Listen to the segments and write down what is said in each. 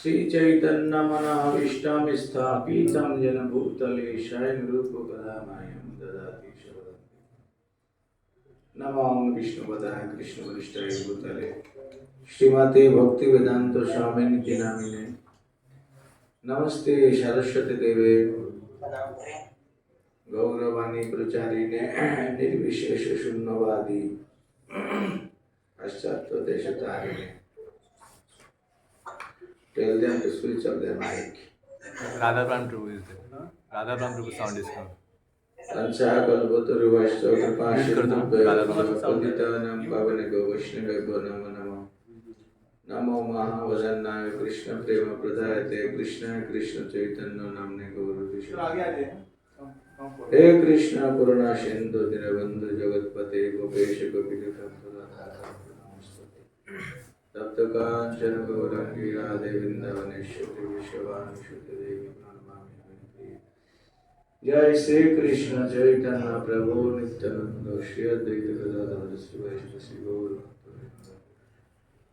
Sri Chaitanya Manavishtam Sthapitam Jena Bhutale Shayan Rupa Kadamayam Dadati Shabadati Namam Vishnu Padaya Krishna Varishtaye Bhutale Srimate Bhakti Vedanta Swami Niti Namine Namaste Saraswati Deve Gauravani Pracharine Nirvishesha Shunnavadi Paschatya Deshatarine. Tell them to switch off their mic. Radha Prabhu is there. Radha Prabhu sound is coming. Panchakalapataruvashta Mute कर दो ना, राधा प्रभु sound है। Kripashindubhyapadityanam pavaneko Vaishnavebhyo namo namo Namo Mahavajannaya Krishna Prema Pradayate Krishna Krishna Chaitanya Namne Gaurudisha He Krishna Purana Sindhu Dinabandhu Jagatpate Gopesha Gopika Tapta Kanchana Gaurangi Radhe Vrindavaneshwari Vishwani Shuddha Devi Pranamami Jai Sri Krishna Chaitanya Prabhu Nityananda Shri Advaita Gadadhara Sri Vaishnava Sri Gaura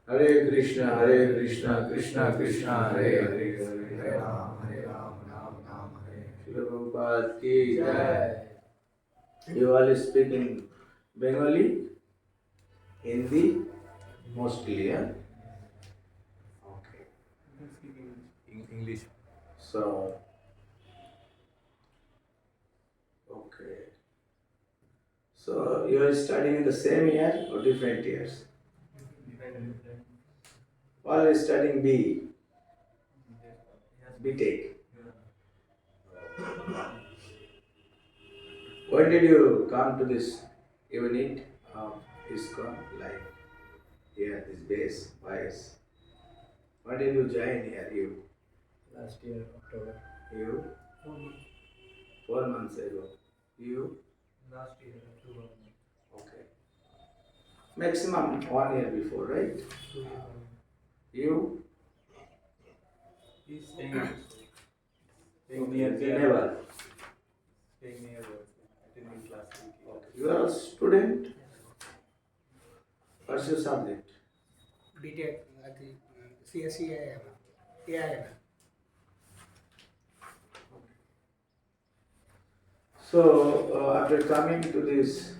Hare Krishna Krishna Krishna Hare Hare Hare Ram Ram Hare Srila Prabhupada ki Jai. You all speak in Bengali, Hindi, mostly, yeah? Okay. English. So, okay. So, you are studying in the same year or different years? All are studying B. B.Tech. When did you come to this unit of ISKCON, like here, this base, wise? When did you join here, you? Last year, October. You? 4 months ago. You? Last year, October. Okay. Maximum 1 year before, right? You? He's staying Near Geneva. Staying near attending class week. Okay. You are a student? What's your subject? B.Tech, CSE AIM. So, after coming to this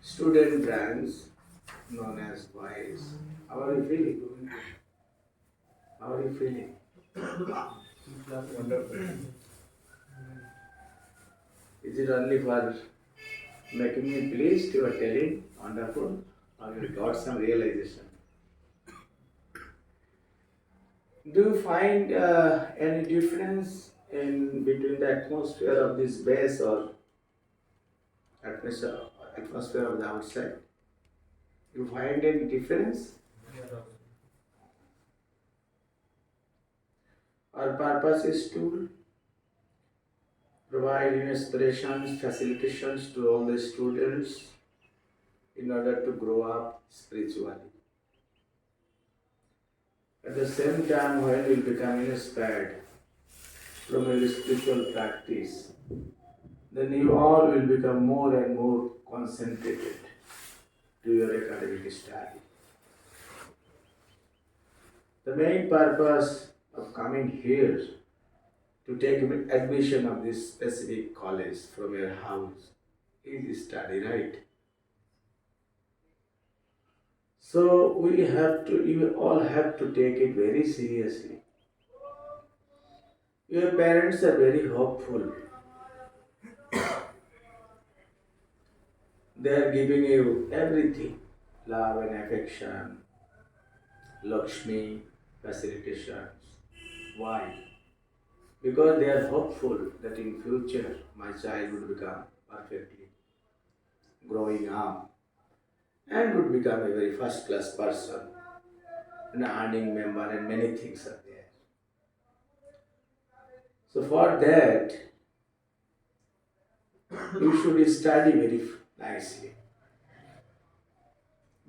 student branch known as wise, how are you feeling? How are you feeling? Wonderful. Is it only for making me pleased you are telling wonderful, or you got some realization? Do you find any difference in between the atmosphere of this base or atmosphere of the outside? You find any difference? Our purpose is to provide inspirations, facilitations to all the students in order to grow up spiritually. At the same time, when you become inspired from your spiritual practice, then you all will become more and more concentrated to your academic study. The main purpose of coming here to take admission of this specific college from your house is study, right? So you all have to take it very seriously. Your parents are very hopeful. They are giving you everything, love and affection, Lakshmi, facilitations. Why? Because they are hopeful that in future my child would become perfectly growing up and would become a very first class person, an earning member, and many things are there. So for that, you should study very nicely.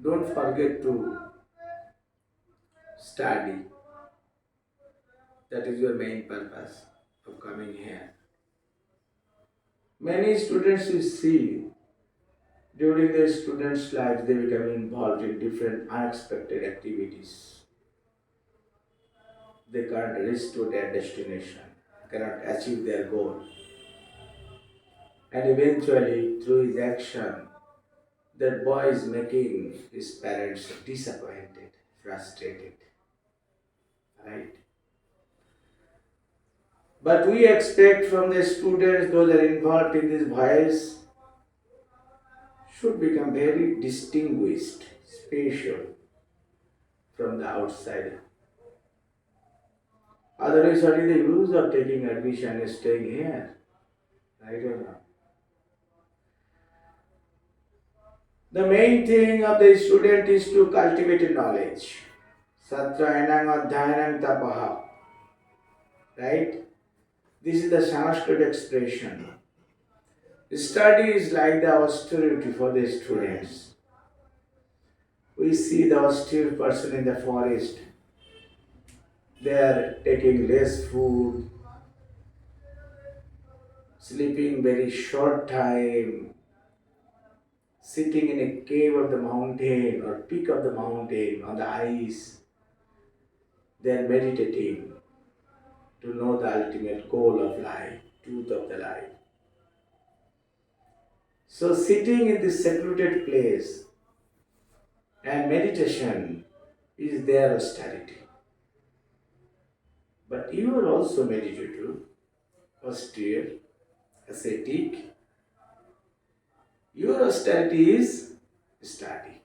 Don't forget to study. That is your main purpose of coming here. Many students you see during their students' life, they become involved in different unexpected activities. they can't reach to their destination, cannot achieve their goal. And eventually, through his action, that boy is making his parents disappointed, frustrated, right? But we expect from the students, those that are involved in this voice, should become very distinguished, special from the outsider. Otherwise, what is the use of taking admission and staying here? I don't know. The main thing of the student is to cultivate knowledge. Satrayanam adhyanam tapaha. Right? This is the Sanskrit expression. Study is like the austerity for the students. We see the austere person in the forest. They are taking less food, sleeping very short time, sitting in a cave of the mountain or peak of the mountain on the ice. They are meditating to know the ultimate goal of life, truth of the life. So sitting in this secluded place and meditation is their austerity. But you are also meditative, austere, ascetic. Your austerity is study.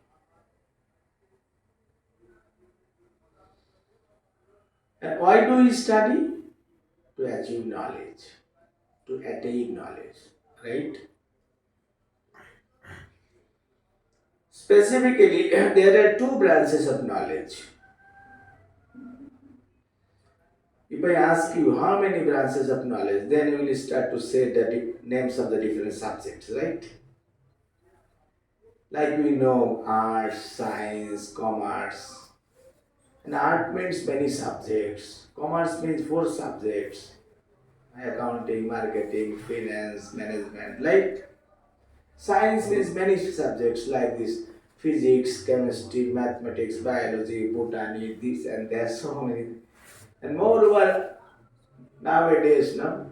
And why do we study? To achieve knowledge, to attain knowledge, right? Specifically, there are two branches of knowledge. If I ask you how many branches of knowledge, then you will start to say the names of the different subjects, right? Like we know arts, science, commerce. And art means many subjects. Commerce means 4 subjects. Accounting, marketing, finance, management. Like science means many subjects like this. Physics, chemistry, mathematics, biology, botany, this and that, so many. And moreover, nowadays, no,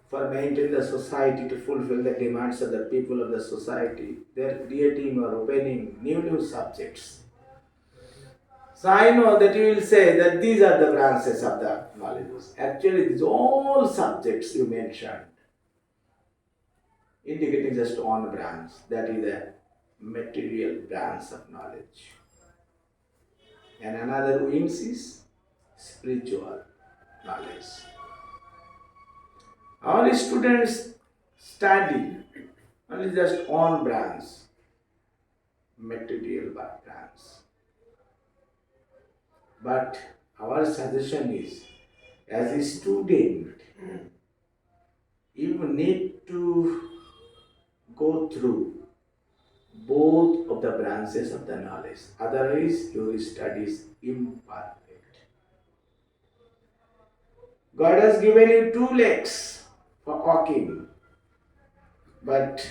for maintaining the society to fulfill the demands of the people of the society, they are creating or opening new subjects. So I know that you will say that these are the branches of the knowledge. Actually, these all subjects you mentioned, indicating just one branch, that is the material branch of knowledge. And another wings is spiritual knowledge. All students study only just one branch, material branch. But our suggestion is, as a student, you need to go through both of the branches of the knowledge. Otherwise, your study is imperfect. God has given you 2 legs for walking, but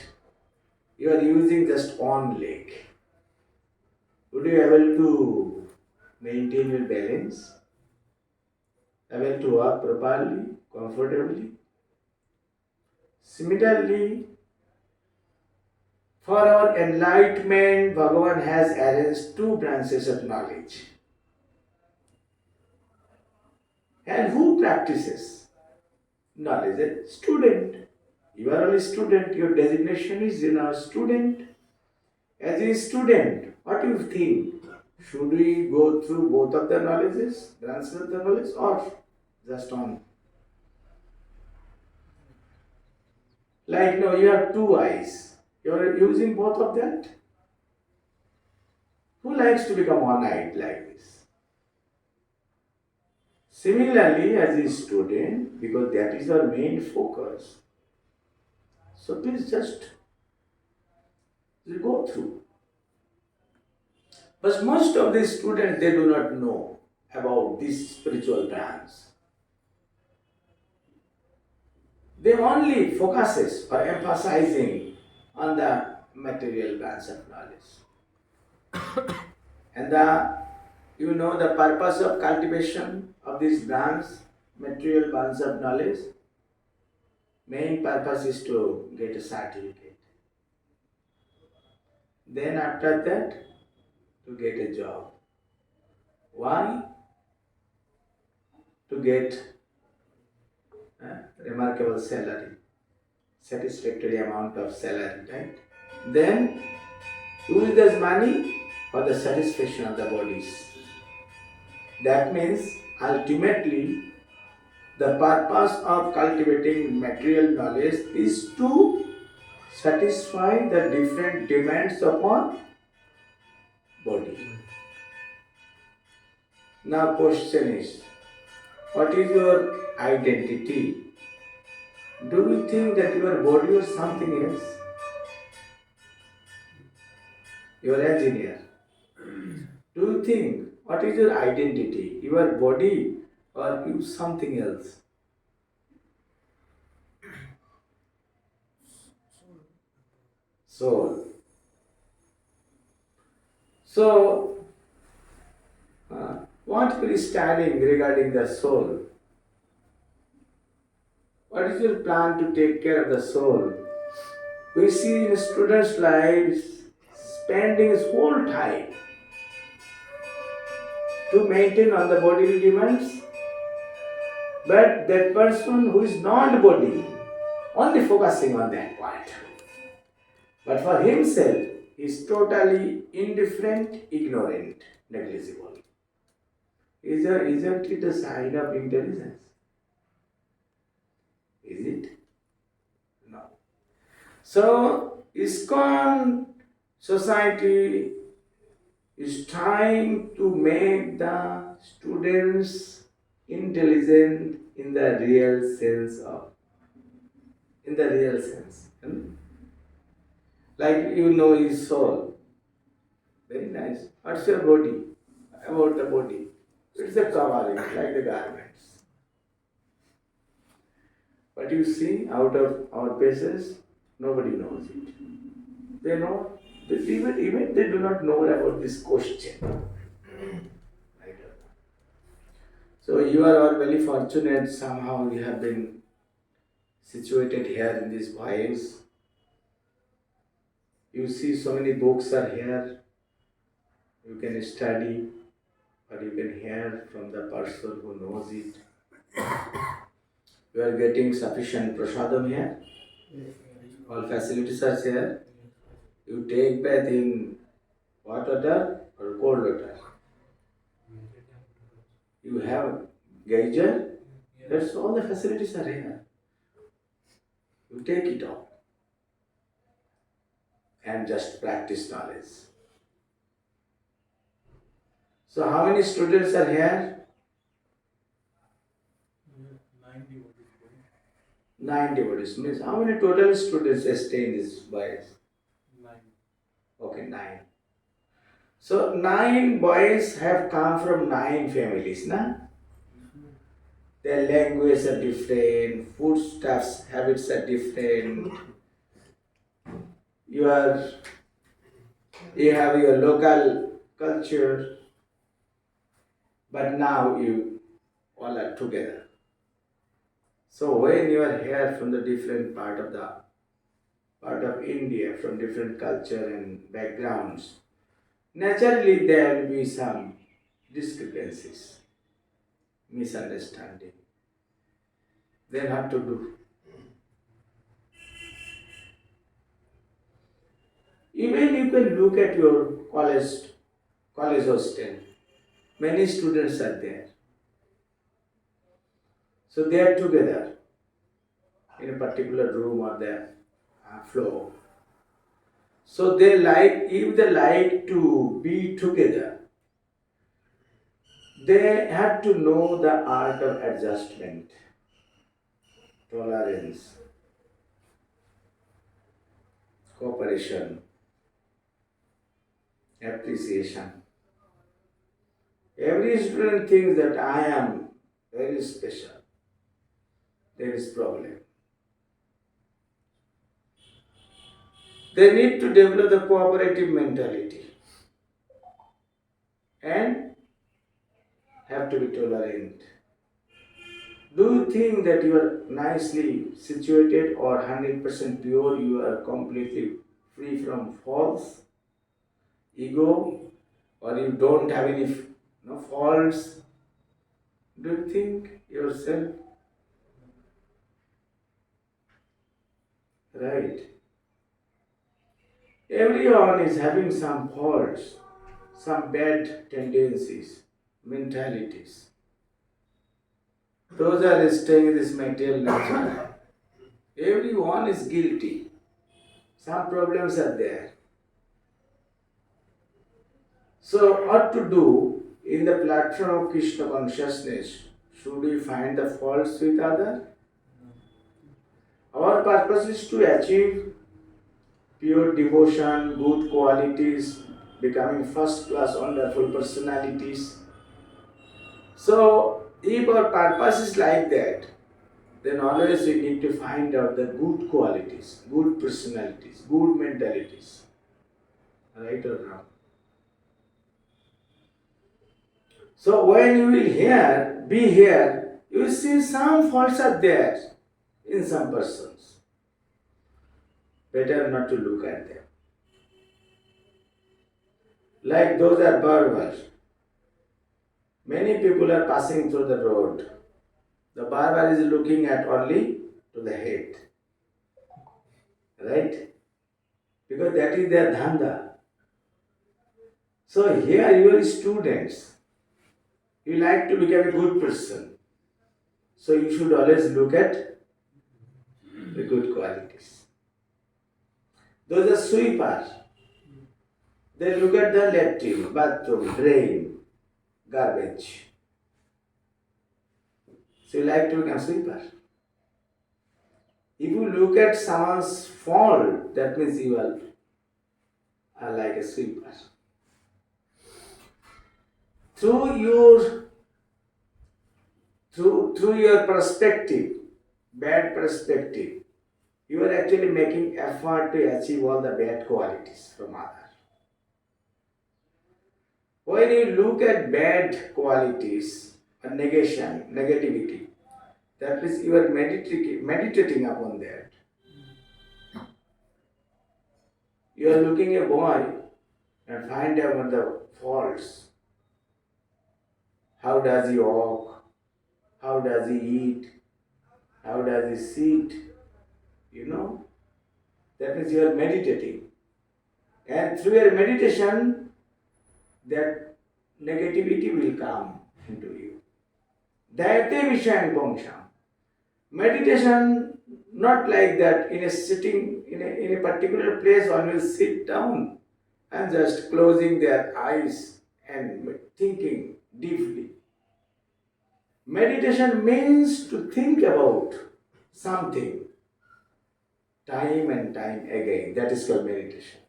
you are using just one leg. Would you be able to maintain your balance? Able to walk properly, comfortably? Similarly, for our enlightenment, Bhagavan has arranged 2 branches of knowledge. And who practices knowledge? A student. You are only student, your designation is student. As a student, what do you think? Should we go through both of the knowledges, branches of the knowledge, or just one? Like no, you have 2 eyes. You are using both of that? Who likes to become one-eyed like this? Similarly, as a student, because that is our main focus, so please just go through. But most of the students, they do not know about this spiritual branch. They only focuses or emphasizing on the material branch of knowledge. And the You know the purpose of cultivation of these branch, material branch of knowledge? Main purpose is to get a certificate. Then after that, to get a job. Why? To get remarkable salary, satisfactory amount of salary, right? Then use this money for the satisfaction of the bodies. That means ultimately the purpose of cultivating material knowledge is to satisfy the different demands upon body. Now question is, what is your identity? Do you think that your body is something else? You are an engineer. Do you think what is your identity? Your body or you something else? Soul. So, what you are studying regarding the soul? What is your plan to take care of the soul? We see in students' lives spending his whole time to maintain all the bodily demands, but that person who is not body, only focusing on that part. But for himself, he is totally indifferent, ignorant, negligible. Isn't it a sign of intelligence? Is it? No. So, ISKCON society is trying to make the students intelligent in the real sense of, in the real sense. Like you know his soul. Very nice. What's your body? About the body. It's a covering, like the garments. But you see, out of our faces, nobody knows it. They know, even they do not know about this question. Right? So you are all very fortunate, somehow you have been situated here in this voice. You see so many books are here. You can study, or you can hear from the person who knows it. You are getting sufficient prasadam here. All facilities are here. You take bath in hot water or cold water. You have geyser. That's all the facilities are here. You take it all and just practice knowledge. So how many students are here? 9 devotees. 9 devotees. Means how many total students stay in this boys? 9. Okay, 9. So 9 boys have come from 9 families, na? Their language are different, foodstuffs, habits are different. You have your local culture, but now you all are together. So when you are here from the different part of India, from different culture and backgrounds, naturally there will be some discrepancies, misunderstanding. Then have to do. Even you can look at your college hostel. Many students are there. So they are together in a particular room or the floor. So if they like to be together, they have to know the art of adjustment, tolerance, cooperation, appreciation. Every student thinks that I am very special. There is problem. They need to develop the cooperative mentality and have to be tolerant. Do you think that you are nicely situated or 100% pure, you are completely free from false ego, or you don't have any faults? Do you think yourself? Right. Everyone is having some faults, some bad tendencies, mentalities. Those are staying in this material nature. Everyone is guilty. Some problems are there. So, what to do in the platform of Krishna consciousness? Should we find the faults with others? Our purpose is to achieve pure devotion, good qualities, becoming first class, wonderful personalities. So, if our purpose is like that, then always we need to find out the good qualities, good personalities, good mentalities. Right or wrong? So when you will be here, you will see some faults are there in some persons. Better not to look at them. Like those are barbers. Many people are passing through the road. The barber is looking at only to the head. Right? Because that is their dhanda. So here you are students. You like to become a good person. So you should always look at the good qualities. Those are sweepers. They look at the latrine, bathroom, drain, garbage. So you like to become sweeper. If you look at someone's fault, that means you are like a sweeper. Through your perspective, bad perspective, you are actually making effort to achieve all the bad qualities from others. When you look at bad qualities, a negation, negativity, that means you are meditating upon that. You are looking at a boy and find out the faults. How does he walk? How does he eat? How does he sit? That means you are meditating. And through your meditation, that negativity will come into you. Dayate Vishang Bongsham. Meditation, not like that, in a particular place, one will sit down and just closing their eyes and thinking deeply. Meditation means to think about something time and time again. That is called meditation.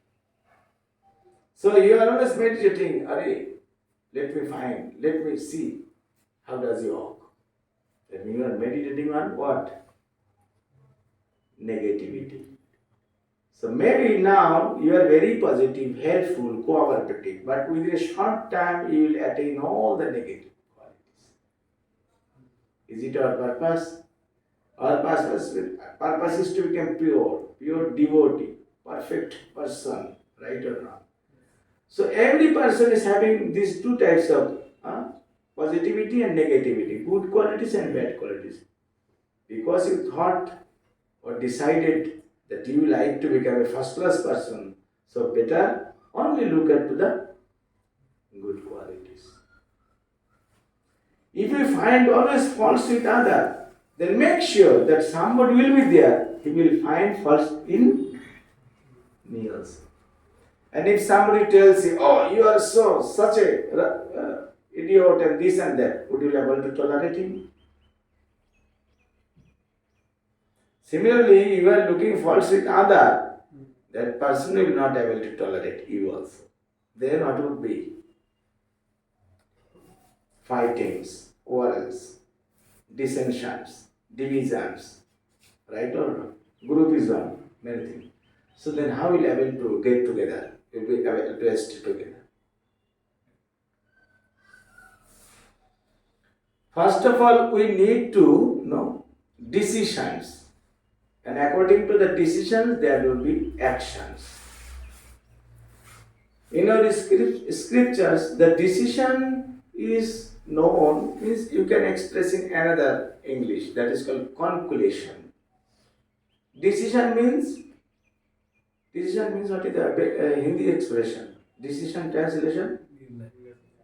So you are always meditating, let me see, how does he walk? Then you are meditating on what? Negativity. So maybe now you are very positive, helpful, cooperative, but within a short time you will attain all the negative qualities. Is it our purpose? Our purpose is to become pure devotee, perfect person, right or wrong? So every person is having these two types of positivity and negativity, good qualities and bad qualities. Because you thought or decided that you like to become a first class person, so better only look at the good qualities. If you find always faults with other, then make sure that somebody will be there. He will find faults in me also. And if somebody tells you, oh, you are such a idiot and this and that, would you be able to tolerate him? Similarly, you are looking faults with other, that person will not able to tolerate you also. Then what would be? Fightings, quarrels, dissensions, divisions, right or wrong? Groupism, many things. So then how will you able to get together? You'll be able to stay together. First of all, we need to know decisions. And according to the decisions, there will be actions. In our scriptures, the decision is known, means you can express in another English, that is called conclusion. Decision means what is the Hindi expression? Decision translation?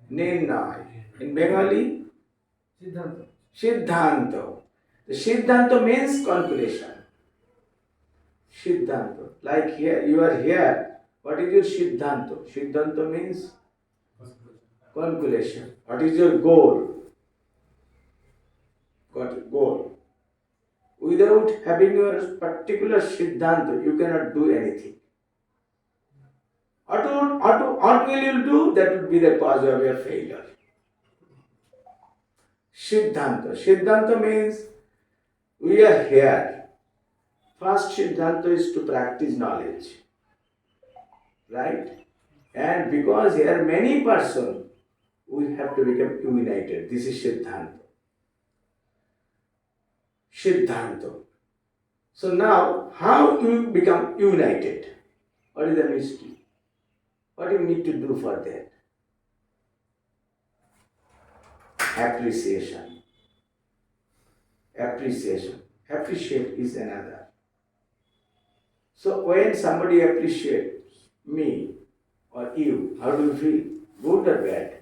Nirnay. In Bengali? Siddhanta. The Siddhanta means conclusion. Siddhanta. Like here, you are here. What is your Siddhanta? Siddhanta means conclusion. What is your goal? Got it? Goal. Without having your particular Siddhanta, you cannot do anything. What will you do? That would be the cause of your failure. Siddhanta. Siddhanta means we are here. First Siddhanta is to practice knowledge. Right? And because here many persons, we have to become united. This is Siddhanta. Siddhanta. So now, how you become united? What is the mystery? What do you need to do for that? Appreciation. Appreciation. Appreciate is another. So when somebody appreciates me or you, how do you feel? Good or bad?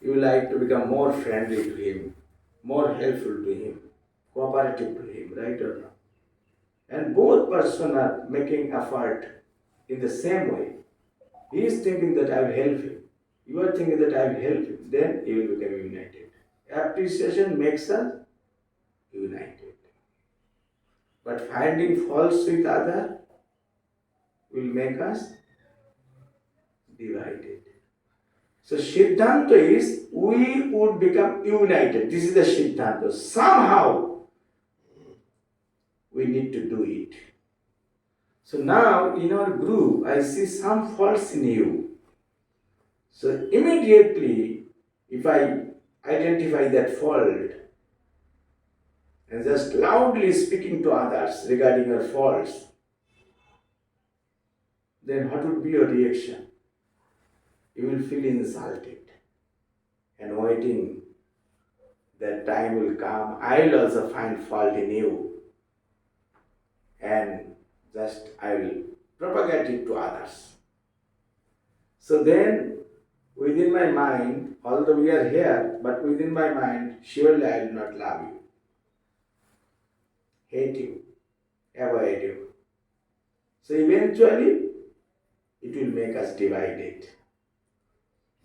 You like to become more friendly to him, more helpful to him, cooperative to him, right or not? And both persons are making effort in the same way. He is thinking that I will help him. You are thinking that I will help him. Then you will become united. Appreciation makes us united. But finding faults with other will make us divided. So Siddhanta is we would become united. This is the Siddhanta. Somehow we need to do it. So now in our group, I see some faults in you. So immediately, if I identify that fault and just loudly speaking to others regarding your faults, then what would be your reaction? You will feel insulted and waiting that time will come. I will also find fault in you. And just I will propagate it to others. So then, within my mind, although we are here, but within my mind, surely I will not love you, hate you, avoid you. So eventually, it will make us divided.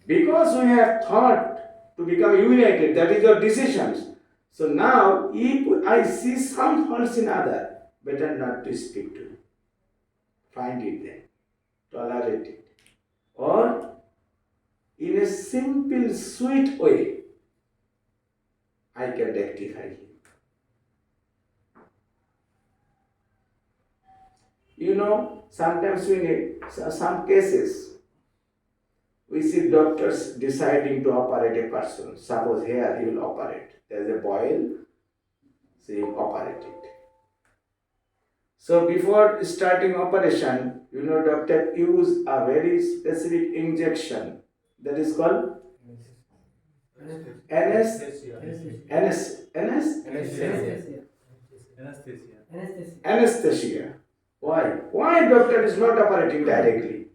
Because we have thought to become united, that is your decisions. So now, if I see some faults in other, better not to speak to you. Find it there, tolerate it. Or in a simple, sweet way, I can rectify him. You know, sometimes we need, some cases, we see doctors deciding to operate a person. Suppose here he will operate. There is a boil, so he will operate it. So before starting operation, you know, doctor use a very specific injection that is called anesthesia. Why? Why doctor is not operating directly?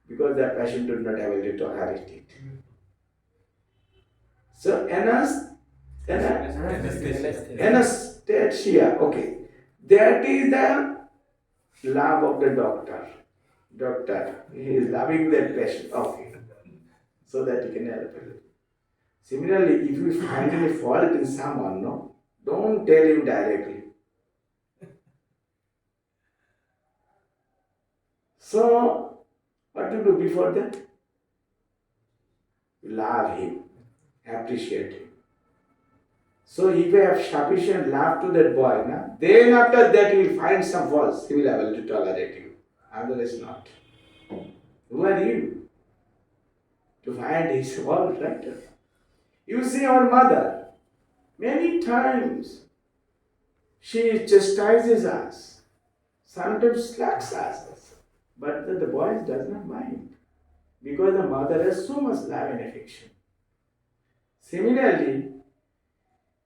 Because the patient is not able to tolerate it. So anesthesia. Okay. That is the love of the doctor. Doctor, he is loving that patient. Okay. So that he can help him. Similarly, if you find any fault in someone, no, don't tell him directly. So, what to do before that? Love him, appreciate him. So if you have sufficient love to that boy, then after that you will find some faults, he will be able to tolerate you. Otherwise not. Who are you to find his fault, right? You see our mother, many times she chastises us, sometimes slaps us, but the boys does not mind because the mother has so much love and affection. Similarly,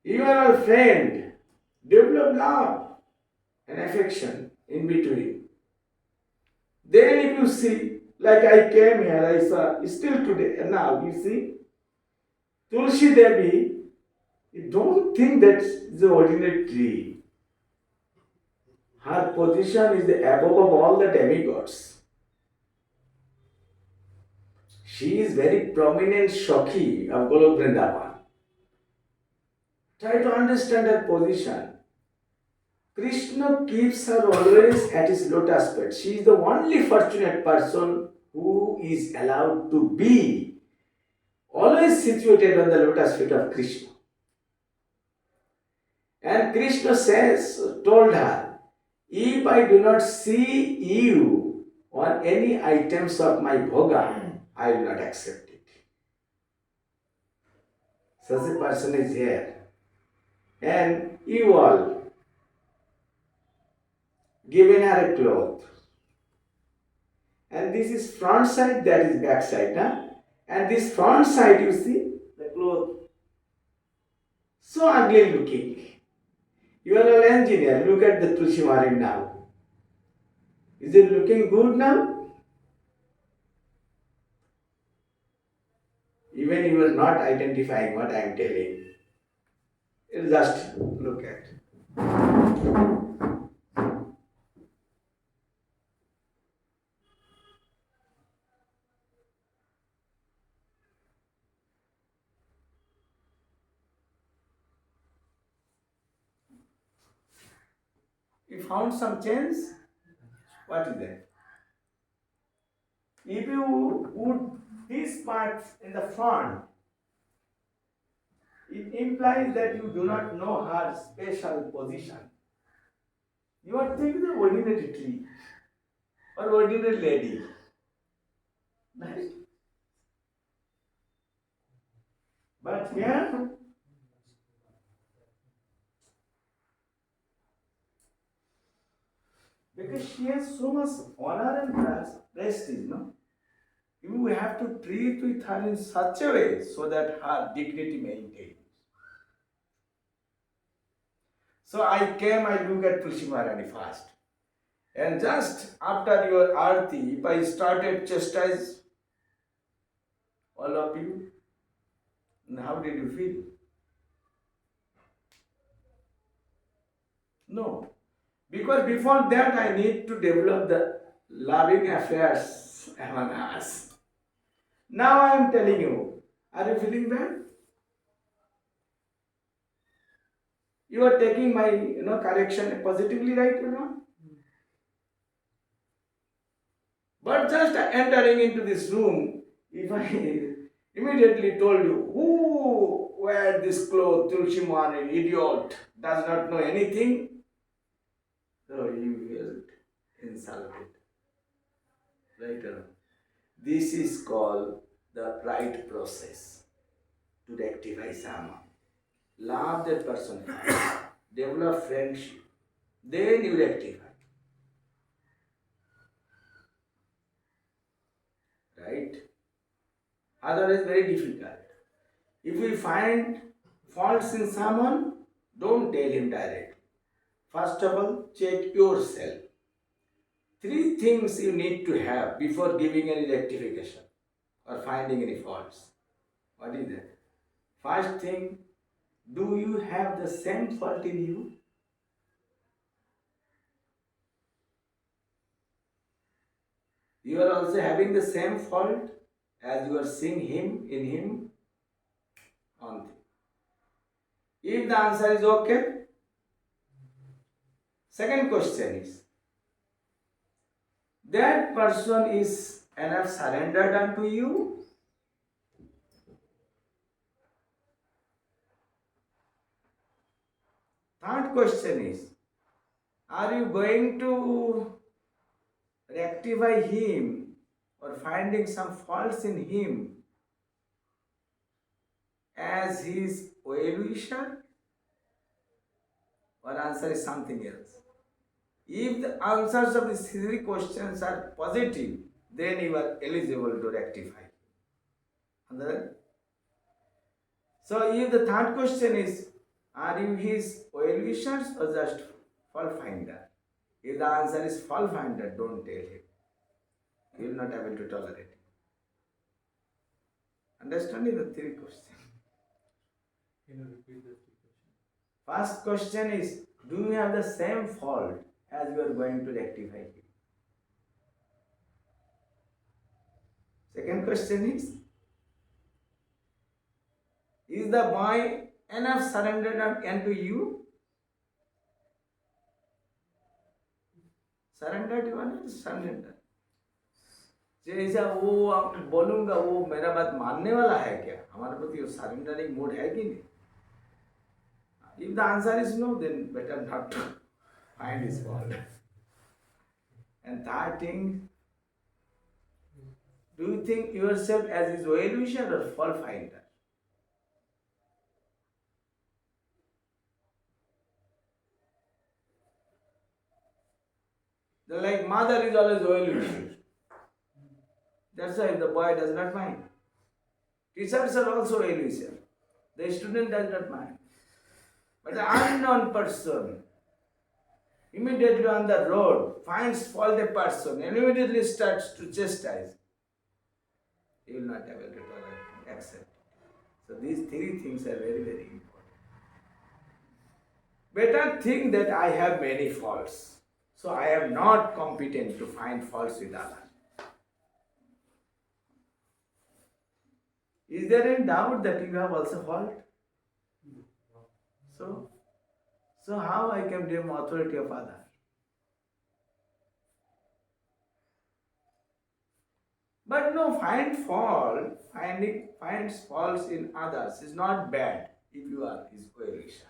you are our friend, develop love and affection in between. Then if you see, like I came here, I saw, still today, and now you see, Tulsi Devi, you don't think that's the ordinary tree. Her position is the above of all the demigods. She is very prominent Shakhi of Golok Vrindavan. Try to understand her position. Krishna keeps her always at his lotus feet. She is the only fortunate person who is allowed to be always situated on the lotus feet of Krishna. And Krishna told her, if I do not see you on any items of my bhoga, I will not accept it. Such a person is here. And you all given her a cloth. And this is front side, that is back side. Huh? And this front side, you see, the cloth, so ugly looking. You are an engineer, look at the Tulsi Marin now. Is it looking good now? Even you are not identifying what I am telling. You just look at. You found some change? What is that? If you put this part in the front, it implies that you do not know her special position. You are thinking the ordinary tree or ordinary lady. Right? But here, because she has so much honor and prestige, no? You have to treat with her in such a way so that her dignity maintains. So I came, I look at Tulsi Maharani first. And just after your arti, if I started chastise all of you, and how did you feel? No. Because before that I need to develop the loving affairs among us. Now I am telling you, are you feeling bad? You are taking my correction positively, right? But just entering into this room, if I immediately told you, who wear this cloth, Tulsi Mani, idiot, does not know anything, so you will insulted. Right? This is called the right process to rectify sama. Love that person first, develop friendship, then you rectify. Right? Otherwise, very difficult. If we find faults in someone, don't tell him directly. First of all, check yourself. 3 things you need to have before giving any rectification or finding any faults. What is that? First thing, do you have the same fault in you? You are also having the same fault as you are seeing him in him? On if the answer is okay, second question is, that person is enough surrendered unto you? Third question is, are you going to rectify him or finding some faults in him as his well-wisher, or answer is something else? If the answers of these three questions are positive, then you are eligible to rectify. Understand? So if the third question is, are you his well-wishers or just fault finder? If the answer is fault finder, don't tell him. He will not able to tolerate it. Understanding the three questions. Can you repeat the three questions? First question is, do you have the same fault as you are going to rectify it? Second question is the boy enough surrendered unto you? Surrendered you are not surrendered. जैसा वो आप बोलूंगा वो मेरा बात मानने वाला है क्या? हमारे प्रति वो सरेंडरिंग मूड है कि नहीं? If the answer is no, then better not to find his fault. And third thing, do you think yourself as his well-wisher or fault finder? The like mother is always well-wisher. That's why the boy does not mind. Teachers are also well-wisher. The student does not mind. But the unknown person immediately on the road finds fault a person and immediately starts to chastise. He will not able to tolerate, accept. So these three things are very, very important. Better think that I have many faults. So I am not competent to find faults with others. Is there any doubt that you have also fault? So how I can blame authority of others? But no, finds faults in others is not bad if you are his well-wisher.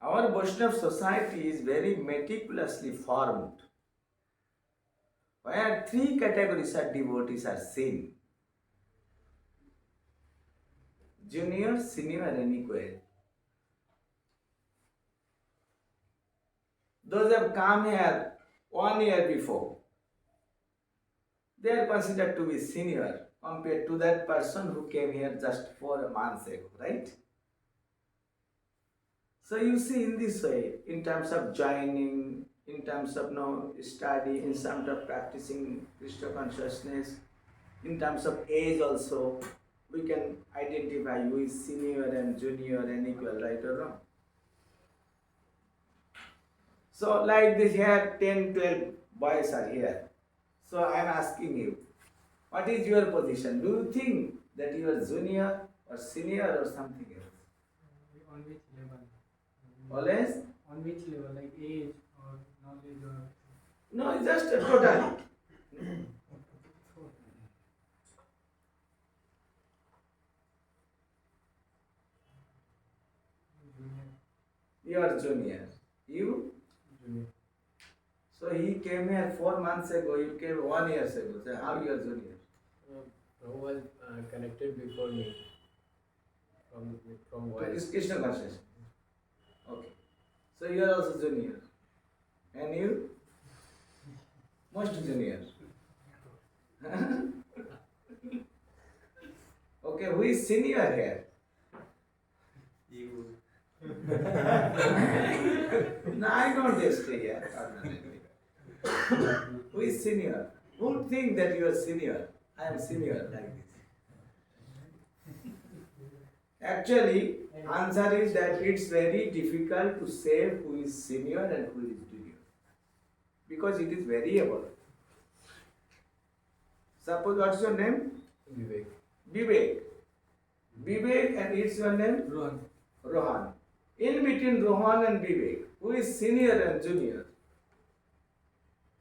Our Vaishnava society is very meticulously formed, where three categories of devotees are seen: junior, senior, and equal. Those have come here 1 year before, they are considered to be senior compared to that person who came here just 4 months ago, right? So you see, in this way, in terms of joining, in terms of study, in terms of practicing Krishna consciousness, in terms of age also, we can identify who is senior and junior and equal, right or wrong. So like this here, 10, 12 boys are here. So I am asking you, what is your position? Do you think that you are junior or senior or something else? On which level? Always? On which level? Like age or knowledge or? No, it's just a total. Junior. You are junior. You? Junior. So he came here 4 months ago, you came 1 year ago. So how you are junior? Prabhu was connected before me from To voice. Krishna consciousness. Okay. So you are also junior. And you? Most junior. Okay, who is senior here? You. No, I don't just stay here. Who is senior? Who think that you are senior? I am senior like this. Actually, answer is that it's very difficult to say who is senior and who is junior, because it is variable. Suppose what's your name? Vivek. Vivek. Vivek, and it's your name? Rohan. Rohan. In between Rohan and Vivek, who is senior and junior?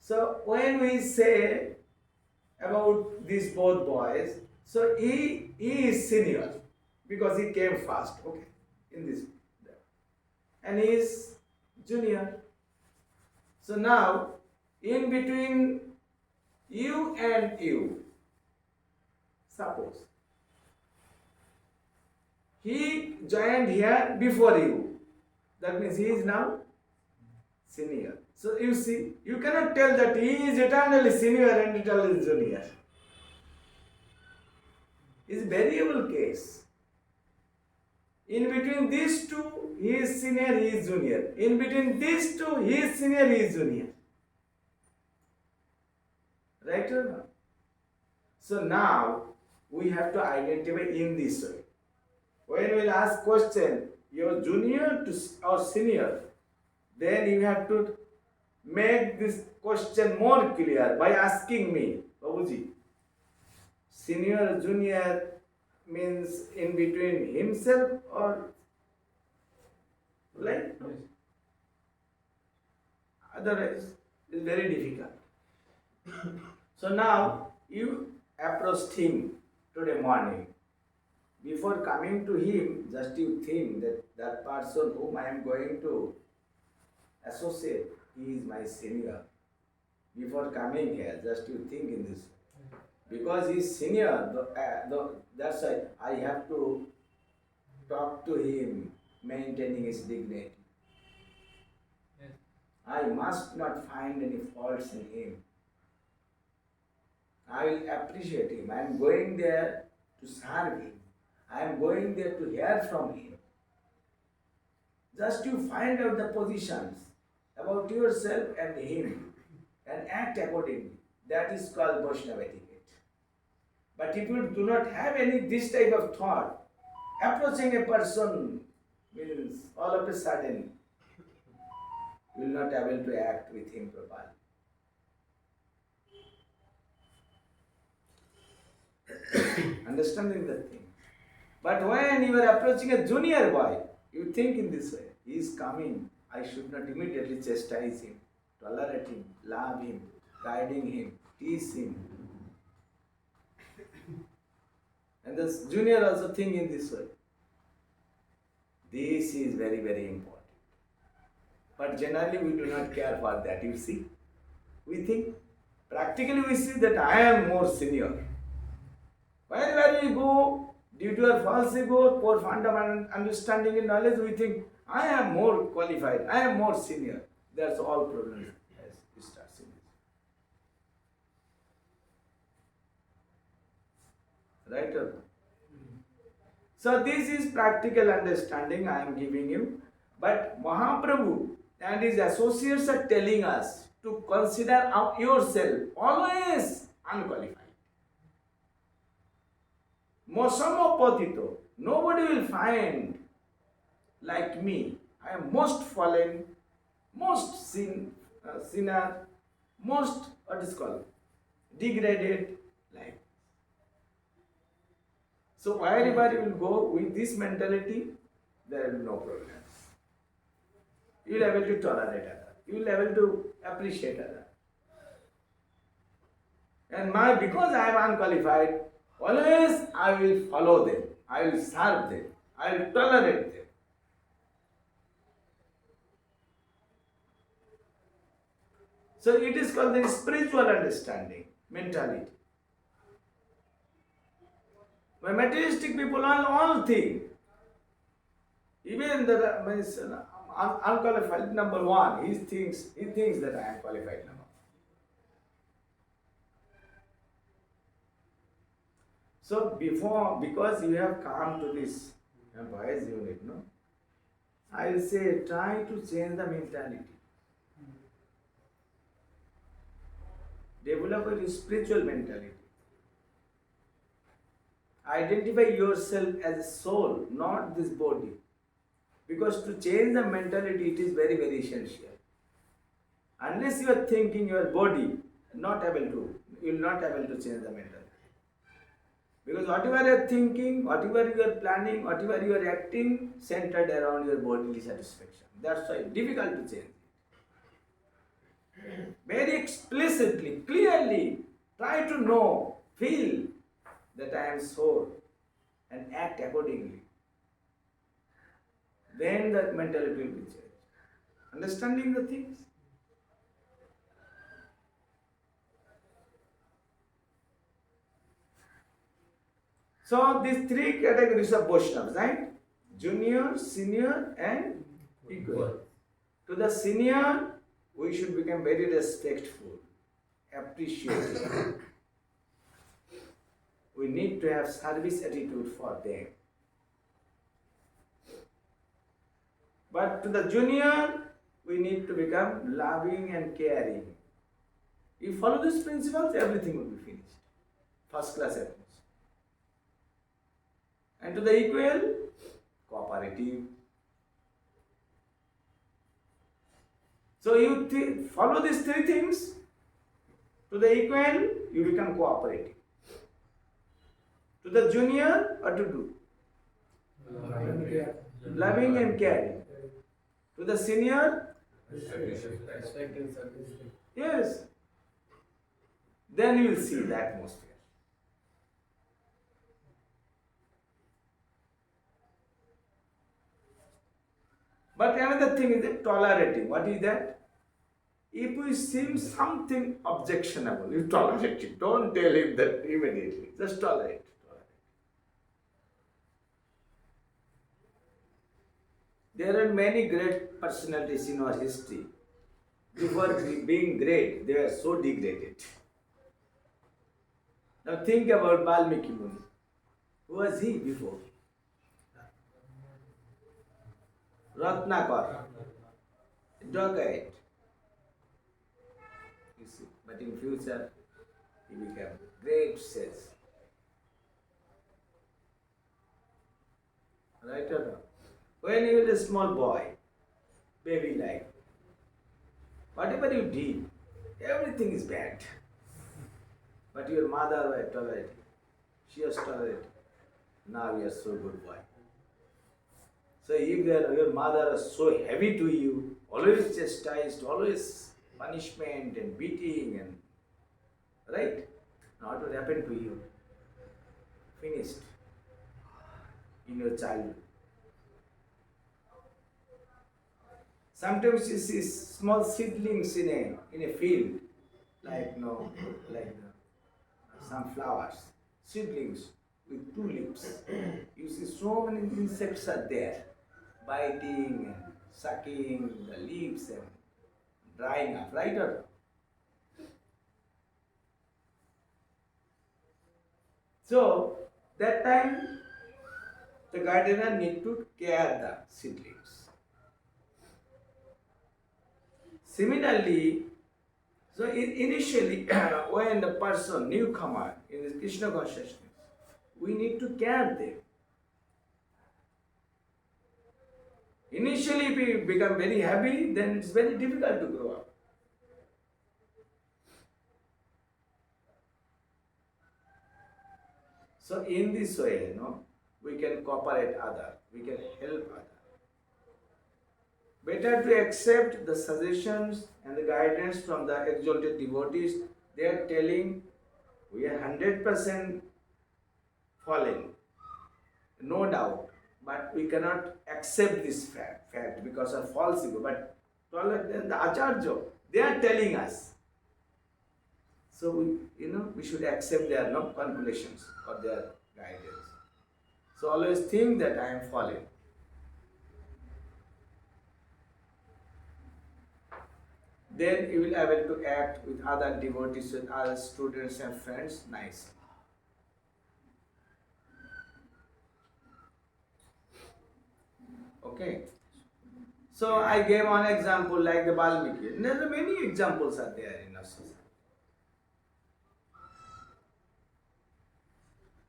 So when we say about these both boys, so he is senior because he came first, okay, in this, and he is junior. So now, in between You and you. Suppose he joined here before you. That means he is now senior. So you see, you cannot tell that he is eternally senior and eternally junior. It's variable case. In between these two, he is senior, he is junior. In between these two, he is senior, he is junior. Right or not? So now we have to identify in this way. When we'll ask question, you're junior to or senior, then you have to make this question more clear by asking me, Prabhuji, senior, junior means in between himself or like? Otherwise, it's very difficult. So now you approached him today morning. Before coming to him, just you think that that person whom I am going to associate, he is my senior. Before coming here, just you think in this way. Because he is senior, that's why I have to talk to him, maintaining his dignity. Yes. I must not find any faults in him. I will appreciate him. I am going there to serve him. I am going there to hear from him. Just you find out the positions about yourself and him and act accordingly. That is called Vaishnava etiquette. But if you do not have any this type of thought, approaching a person means all of a sudden you will not able to act with him properly. Understanding the thing. But when you are approaching a junior boy, you think in this way, he is coming, I should not immediately chastise him, tolerate him, love him, guiding him, tease him. And the junior also think in this way. This is very, very important. But generally we do not care for that, you see. We think, practically we see that I am more senior. Wherever we go, due to our false ego, poor fundamental understanding and knowledge, we think, I am more qualified, I am more senior. That's all problems as we start seeing this. Right or not? So this is practical understanding I am giving you. But Mahaprabhu and his associates are telling us to consider yourself always unqualified. Mosamopatito. Nobody will find like me. I am most fallen, most sinner, most what is called degraded life. So wherever you will go with this mentality, there will be no problems. You will be able to tolerate others. You will be able to appreciate others. And because I am unqualified, always I will follow them. I will serve them. I will tolerate them. So it is called the spiritual understanding, mentality. When materialistic people all think, even the means, unqualified number one, he thinks that I am qualified number. So because you have come to this boys unit, no, I will say try to change the mentality. Develop a spiritual mentality. Identify yourself as a soul, not this body. Because to change the mentality, it is very, very essential. Unless you are thinking your body, you will not able to change the mentality. Because whatever you are thinking, whatever you are planning, whatever you are acting, centered around your bodily satisfaction. That's why it's difficult to change. Very explicitly, clearly, try to know, feel that I am soul and act accordingly. Then the mentality will be changed. Understanding the things? So these three categories of Vaishnavas, right? Junior, senior, and equal. To the senior, we should become very respectful, appreciative. We need to have service attitude for them. But to the junior, we need to become loving and caring. If you follow these principles, everything will be finished. First class happens. And to the equal, cooperative. So you follow these three things. To the equal, you become cooperative. To the junior, what to do? Loving and caring. To the senior, Respect and service. yes. Then you will see the atmosphere. But another thing is that tolerating. What is that? If we see something objectionable, you tolerate it. Don't tell him that immediately. Just tolerate. There are many great personalities in our history. Before being great, they were so degraded. Now think about Valmiki Muni. Who was he before? Ratnakar, Dogite. You see, but in future, he became great sage. Right or not? When you were a small boy, baby like, whatever you did, everything is bad. But your mother was tolerated. She was tolerated. Now you are so good boy. So if your mother is so heavy to you, always chastised, always punishment and beating and right? Now what will happen to you? Finished in your childhood. Sometimes you see small seedlings in a field, like some flowers, seedlings with 2 leaves. You see so many insects are there, biting and sucking the leaves and drying up, right? Or so that time the gardener need to care the seedlings. Similarly, so initially when the person, newcomer in this Krishna consciousness, we need to care them. Initially, if we become very happy, then it's very difficult to grow up. So in this way, we can cooperate other, we can help other. Better to accept the suggestions and the guidance from the exalted devotees. They are telling we are 100% fallen, no doubt. But we cannot accept this fact because of false ego. But the Acharya, they are telling us. So we should accept their conclusions or their guidance. So always think that I am fallen. Then you will be able to act with other devotees, with other students and friends nicely. Okay. So I gave one example like the Valmiki. There are many examples are there in our society.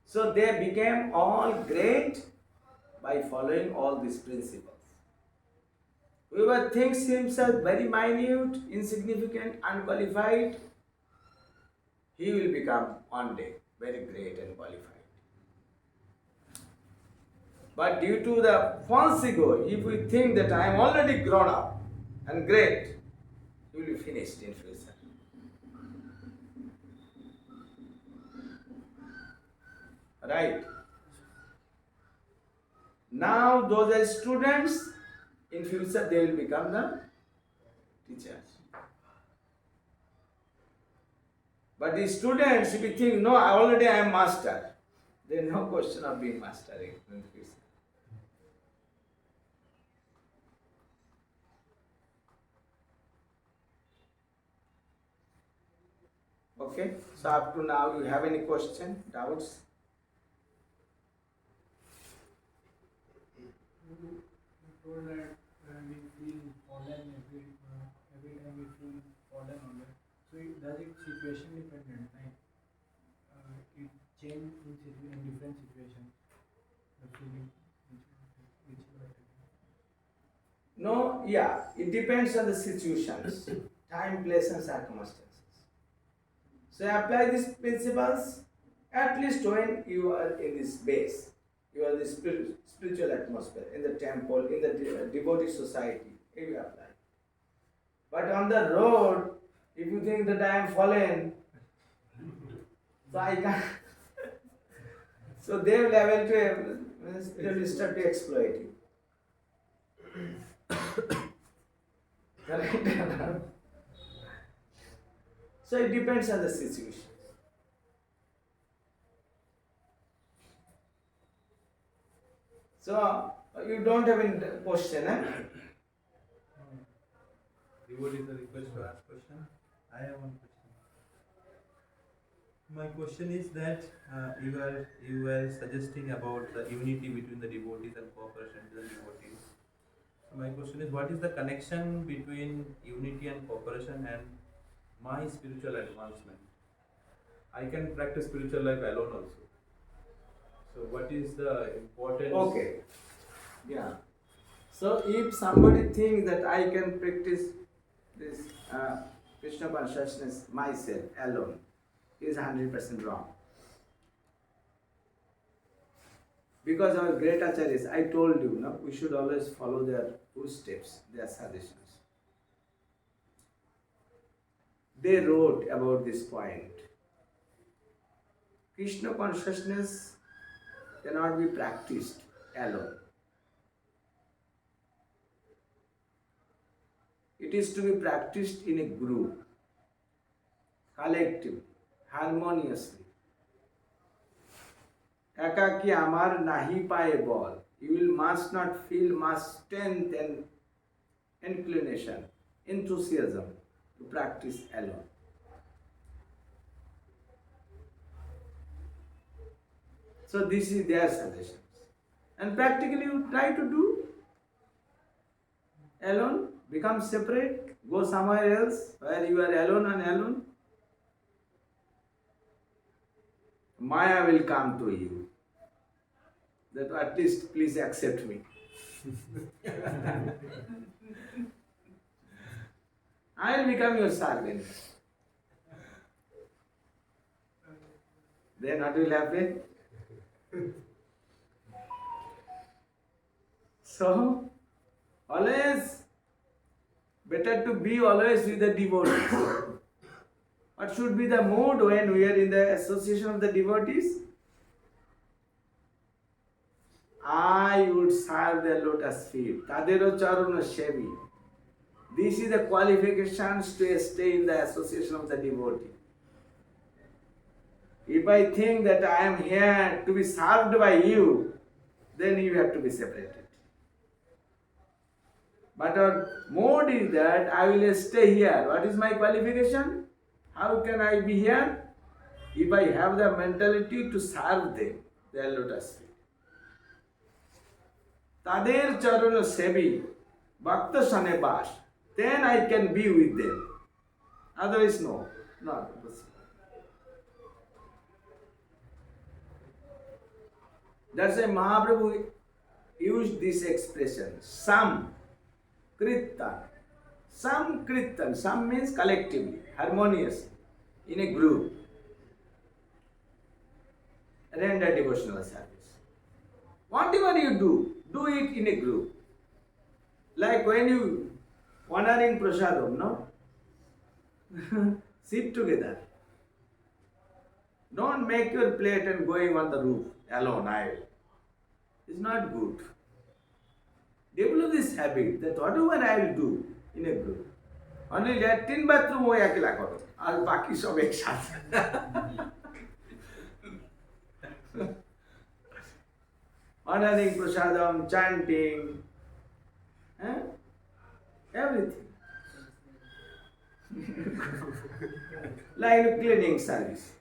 So they became all great by following all these principles. Whoever thinks himself very minute, insignificant, unqualified, he will become one day very great and qualified. But due to the false ego, if we think that I am already grown up and great, he will be finished in future. Right? Now those are students. In future, they will become the teachers. But the students, if you think, no, I am master, There is no question of being mastering in Krishna. Okay, so up to now, you have any question, doubts? You told that we feel fallen every time we feel fallen on that. So does it situation dependent? Like it change in different situations. The feeling which you are taking. No, yeah, it depends on the situations, time, place, and circumstances. So apply these principles at least when you are in this base, you are in the spiritual atmosphere, in the temple, in the devotee society, you apply. But on the road, if you think that I am fallen, so I can't. So they will start to exploit you. Correct? So it depends on the situation. So you don't have any question, eh? Devotee is a request to ask question. I have one question. My question is that you were suggesting about the unity between the devotees and cooperation with the devotees. So my question is, what is the connection between unity and cooperation and my spiritual advancement? I can practice spiritual life alone also. So what is the importance? Okay. Yeah. So if somebody thinks that I can practice this Krishna consciousness myself alone, he is 100% wrong. Because our great acharyas, I told you, no, we should always follow their footsteps, their suggestions. They wrote about this point. Krishna consciousness cannot be practiced alone. It is to be practiced in a group, collective, harmoniously. Ekaki amar nahi paye bol. You must not feel much strength and inclination, enthusiasm to practice alone. So this is their suggestions. And practically you try to do alone, become separate, go somewhere else where you are alone and alone. Maya will come to you. That at least please accept me. I will become your servant. Then what will happen? So, always better to be always with the devotees. What should be the mood when we are in the association of the devotees? I would serve their lotus feet. Tadero charuna shevi. This is the qualifications to stay in the association of the devotee. If I think that I am here to be served by you, then you have to be separated. But our mode is that I will stay here. What is my qualification? How can I be here? If I have the mentality to serve them, their lotus feet. Tader charana sevi, bhakta sane bash. Then I can be with them. Otherwise, no, not possible. That's why Mahaprabhu used this expression, sam kirtan. Sam kirtan, sam means collectively, harmoniously, in a group. Render devotional service. Whatever you do it in a group. Like when you honoring prasadam, no? Sit together. Don't make your plate and going on the roof alone. It's not good. Develop this habit that whatever I will do in a group, only Latin bathroom ho akela karo, और बाकी सब एक साथ. honoring prasadam, chanting, eh? Everything. Like cleaning service.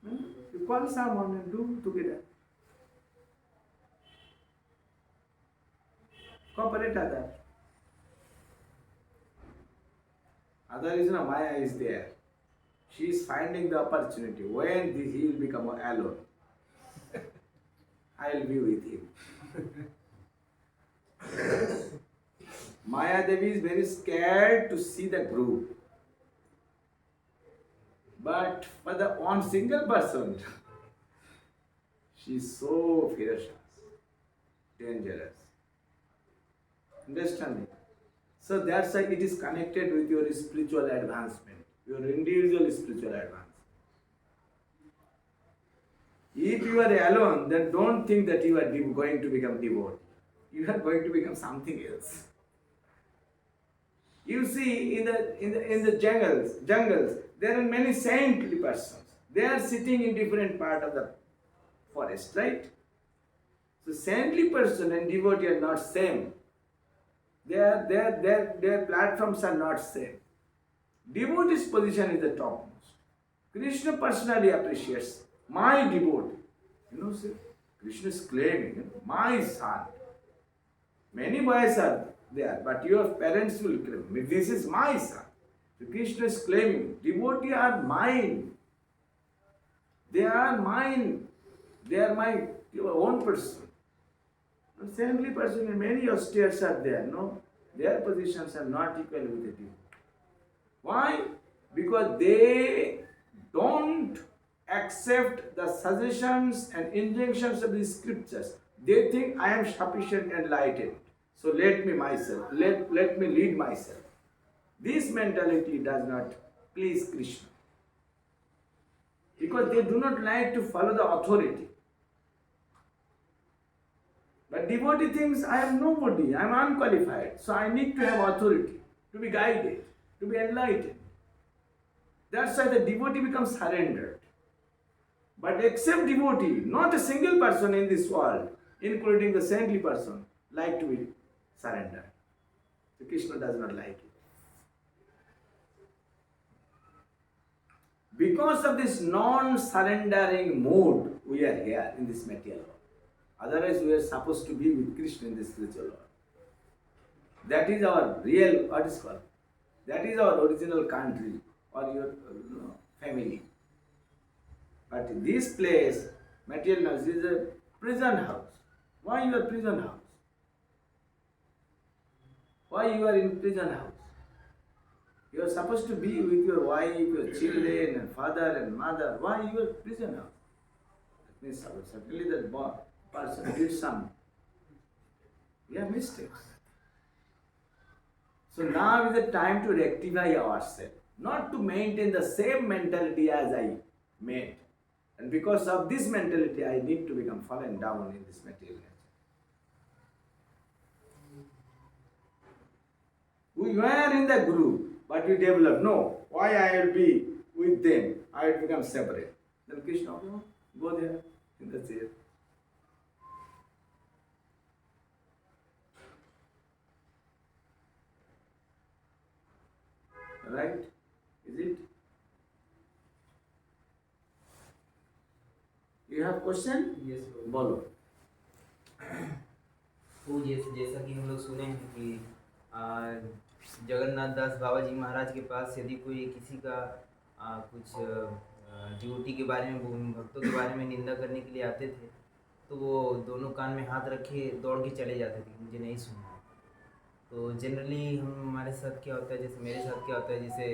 You call someone and do together. Cooperate other. Other is no Maya is there. She is finding the opportunity. When he will become alone, I will be with him. Maya Devi is very scared to see the group. But for the one single person, she is so ferocious, dangerous. Understanding? So that's why it is connected with your spiritual advancement, your individual spiritual advancement. If you are alone, then don't think that you are going to become devotee. You are going to become something else. You see, in the jungles, there are many saintly persons. They are sitting in different part of the forest, right? So saintly person and devotee are not same. Their platforms are not same. Devotee's position is the topmost. Krishna personally appreciates my devotee. See, Krishna is claiming, my son. Many boys are there, but your parents will claim, this is my son. So Krishna is claiming, devotees are mine. They are mine. They are your own person. Saintly person and many austerities are there. No, their positions are not equal with the devotee. Why? Because they don't accept the suggestions and injunctions of the scriptures. They think I am sufficient and enlightened. So let me lead myself. This mentality does not please Krishna. Because they do not like to follow the authority. But devotee thinks I am nobody, I am unqualified. So I need to have authority, to be guided, to be enlightened. That's why the devotee becomes surrendered. But except devotee, not a single person in this world, including the saintly person, like to be surrendered. So Krishna does not like it. Because of this non-surrendering mood, we are here in this material world. Otherwise, we are supposed to be with Krishna in this spiritual world. That is our real, what is called? That is our original country or your family. But in this place, material house is a prison house. Why you are prison house? Why you are in prison house? You are supposed to be with your wife, your children, and father and mother. Why you are prison house? That means certainly that person did some mistakes. So now is the time to rectify ourselves, not to maintain the same mentality as I made. And because of this mentality, I need to become fallen down in this material nature. We were in the group, but we developed, no, why I will be with them? I will become separate. Then Krishna, go there in the chair. Right? Is it? You have question? Yes, बोलो. वो जैसा कि हम लोग सुने हैं कि जगन्नाथ दास बाबा जी महाराज के पास यदि कोई किसी का कुछ ड्यूटी के बारे में, भक्तों के बारे में निंदा करने के लिए आते थे, तो वो दोनों कान में हाथ रखे दौड़ के चले जाते थे, मुझे नहीं सुनना। तो जनरली हमारे साथ क्या होता है, जैसे मेरे साथ क्या होता है, जैसे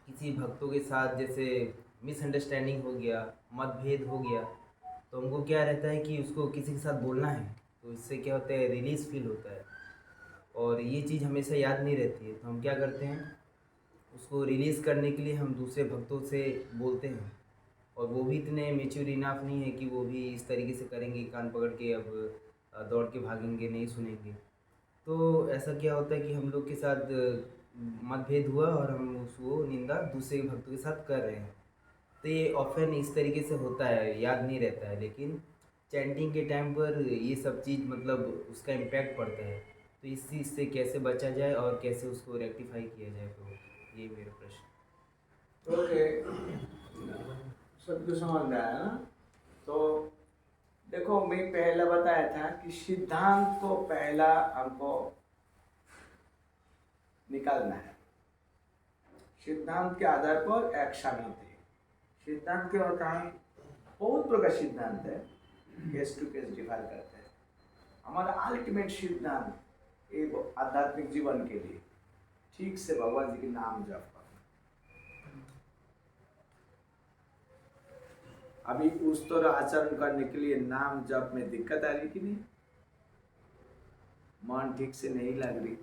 किसी भक्तों के साथ जैसे मिसअंडरस्टैंडिंग हो गया, मतभेद हो गया, तो हमको क्या रहता है कि उसको किसी के साथ बोलना है, तो इससे क्या होता है, रिलीज़ फील होता है। और ये चीज़ हमेशा याद नहीं रहती है, तो हम क्या करते हैं, उसको रिलीज़ करने के लिए हम दूसरे भक्तों से बोलते हैं, और वो भी इतने मैच्योर इनफ नहीं है कि वो भी इस तरीके से करेंगे, कान पकड़ के अब दौड़ के भागेंगे, नहीं सुनेंगे। तो ऐसा क्या होता है कि हम लोग के साथ मतभेद हुआ और हम उसको निंदा दूसरे भक्तों के साथ कर रहे हैं। तो ये ऑफन इस तरीके से होता है, याद नहीं रहता है। लेकिन चैंटिंग के टाइम पर ये सब चीज़ मतलब उसका इम्पैक्ट पड़ता है, तो इस चीज़ से कैसे बचा जाए और कैसे उसको रेक्टिफाई किया जाए, तो ये मेरा प्रश्न। ओके, सबको समझ में आया ना? तो देखो, मैं पहले बताया था कि सिद्धांत को पहला हमको निकालना है। सिद्धांत के आधार पर एक्शन होते हैं। सिद्धांत क्या होता है? बहुत प्रकार सिद्धांत है, केस टू केस डिफाइन करते हैं। हमारा अल्टीमेट सिद्धांत एक आध्यात्मिक जीवन के लिए ठीक से भगवान जी के नाम जप करना। अभी उस तरह आचरण करने के लिए नाम जप में दिक्कत आ रही कि नहीं? मन ठीक से नहीं लग रही,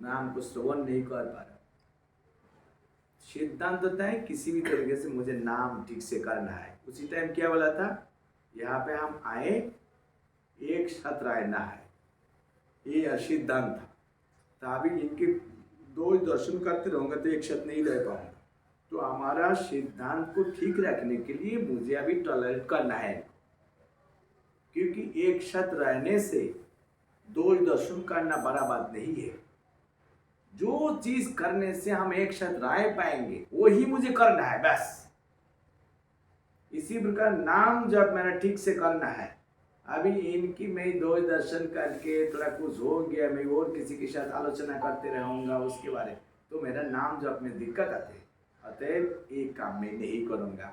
नाम को श्रवण नहीं कर पा रहा। सिद्धांत होता है किसी भी तरीके से मुझे नाम ठीक से करना है। उसी टाइम क्या बोला था? यहाँ पे हम आए, एक साथ रहना है, ये सिद्धांत था। तो अभी इनके दो दर्शन करते रहूंगा तो एक साथ नहीं रह पाऊंगा। तो हमारा सिद्धांत को ठीक रखने के लिए मुझे अभी टॉलरेट करना है, क्योंकि एक साथ रहने से दो दर्शन करना बड़ा बात नहीं है। जो चीज करने से हम एक साथ रह पाएंगे वही मुझे करना है, बस। इसी प्रकार नाम जब मैंने ठीक से करना है। अभी इनकी मैं दो दर्शन करके थोड़ा कुछ हो गया, मैं और किसी के साथ आलोचना करते रहूंगा उसके बारे, तो मेरा नाम जप में दिक्कत आती है। अतएव एक काम मैं नहीं करूंगा,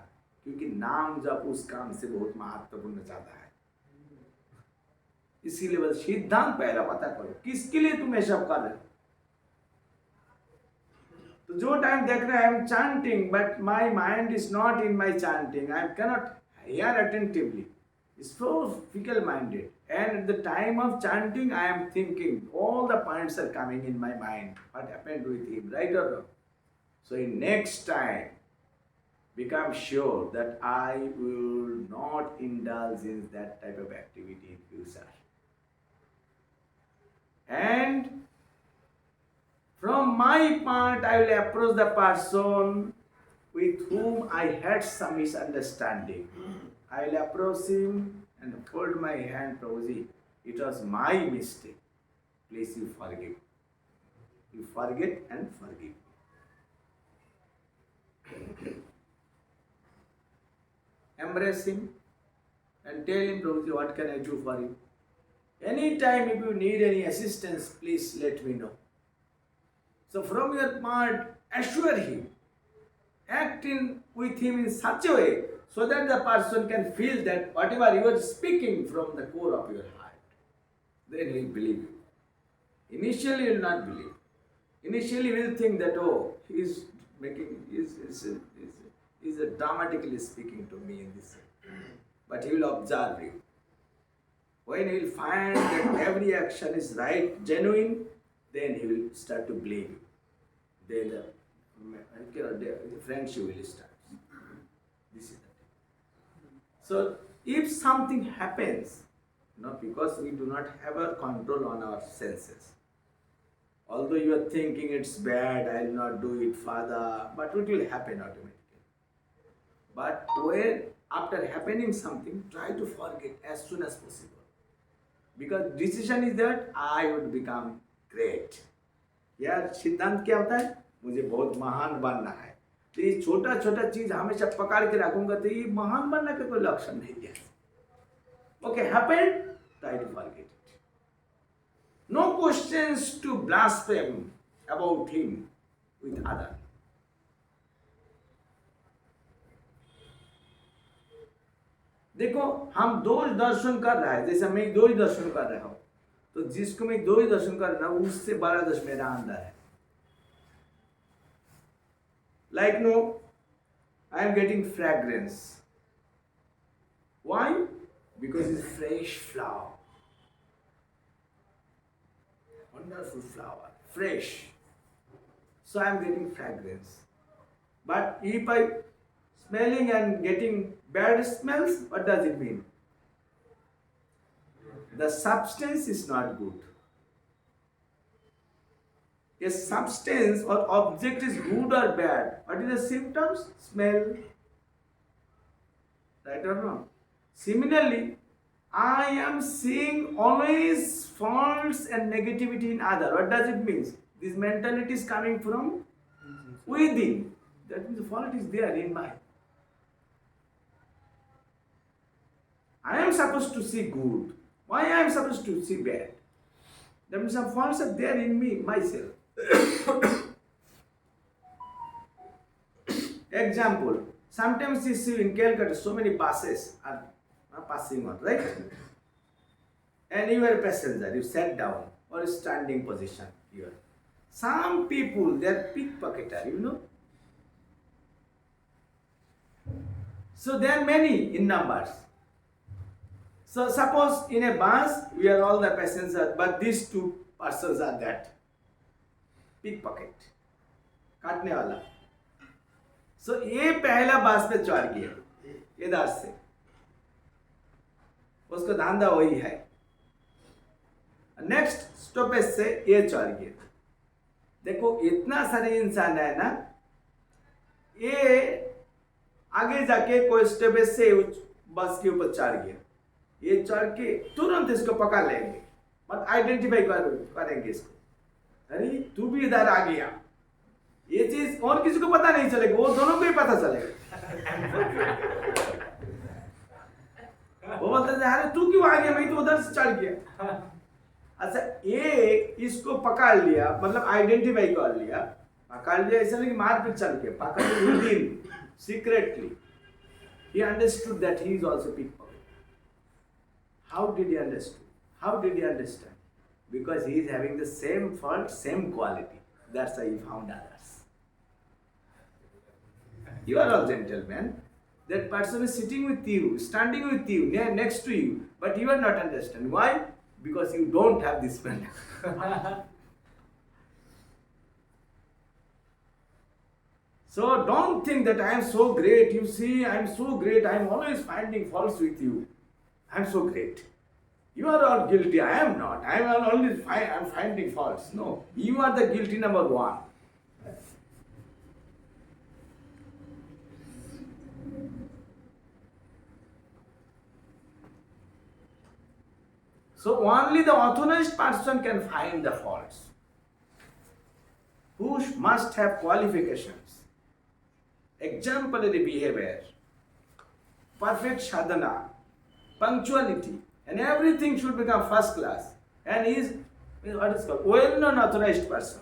क्योंकि नाम जप उस काम से बहुत महत्वपूर्ण ज्यादा है। इसीलिए बस सिद्धांत पहला पता करो, किसके लिए तुम ये सब कर रहे हो। तो जो टाइम देख रहे हैं, I am chanting, but my mind is not in my chanting. I cannot hear attentively. It's so fickle-minded. And at the time of chanting, I am thinking. All the points are coming in my mind. What happened with him, right or wrong? So in next time, become sure that I will not indulge in that type of activity in future. And from my part, I will approach the person with whom I had some misunderstanding. I will approach him and hold my hand, Prabhuji. It was my mistake. Please, you forgive. You forget and forgive. Embrace him and tell him, Prabhuji, what can I do for you? Anytime if you need any assistance, please let me know. So from your part, assure him, act with him in such a way so that the person can feel that whatever you are speaking from the core of your heart, then he will believe you. Initially, he will not believe. Initially, he will think that, oh, he is dramatically speaking to me in this way. But he will observe you. When he will find that every action is right, genuine, then he will start to believe you. Then the friendship will start. This is the thing. So if something happens, because we do not have a control on our senses. Although you are thinking it's bad, I will not do it further, but it will happen automatically. But when after happening something, try to forget as soon as possible. Because decision is that I would become great. यार सिद्धांत क्या होता है? मुझे बहुत महान बनना है। तो ये छोटा छोटा चीज हमेशा पकड़ के रखूंगा तो ये महान बनने का कोई लक्षण नहीं है। Okay, happened, try to forget it. No questions to blaspheme about him with other. देखो, हम दोष दर्शन कर रहा है, जैसे मैं दोष दर्शन कर रहा हूं, तो जिसको मैं दोष दर्शन कर रहा हूं उससे बड़ा दोष मेरा अंदर है। Like no, I am getting fragrance. Why? Because it's fresh flower. Wonderful flower, fresh. So I am getting fragrance. But if I smelling and getting bad smells, what does it mean? The substance is not good. A substance or object is good or bad. What is the symptoms? Smell. Right or wrong? Similarly, I am seeing always faults and negativity in other. What does it mean? This mentality is coming from within. That means the fault is there in my. I am supposed to see good. Why I am supposed to see bad? That means some faults are there in me, myself. Example, sometimes you see in Calcutta so many buses are passing on, right? And you are a passenger, you sat down or standing position here. Some people, they are pickpocketer, you know. So there are many in numbers. So suppose in a bus, we are all the passengers, but these two persons are that. Pickpocket. काटने वाला. So ये पहला बस पे चढ़ गया इधर से. उसका धंधा वही है. नेक्स्ट स्टॉपेज से ये चढ़ गया. देखो इतना सारे इंसान है ना, ये आगे जाके कोई स्टॉपेज से बस के ऊपर चढ़ गया. ये चढ़ के तुरंत इसको पकड़ लेंगे, बट आइडेंटिफाई करेंगे इसको. अरे तू भी इधर आ गया. ये चीज और किसी को पता नहीं चलेगा, वो दोनों को ही पता चलेगा. वो बोलते थे अरे तू क्यों आ गया, मैं तो उधर से चढ़ गया. अच्छा ये इसको पकड़ लिया, मतलब आइडेंटिफाई कर लिया. पकड़ लिया ऐसा नहीं कि मार पीट चल के, पकड़ लिया within secretly. He understood that he is also pickpocket. How did he understand? How did he understand? Because he is having the same fault, same quality. That's why he found others. You are all gentlemen. That person is sitting with you, standing with you, next to you, but you are not understanding. Why? Because you don't have this friend. So don't think that I am so great. You see, I am so great. I am always finding faults with you. I am so great. You are all guilty. I am not. I am only I am finding faults. No, you are the guilty number one. So only the authorized person can find the faults, who must have qualifications, exemplary behavior, perfect sadhana, punctuality, and everything should become first class. And he is what is called well-known authorized person.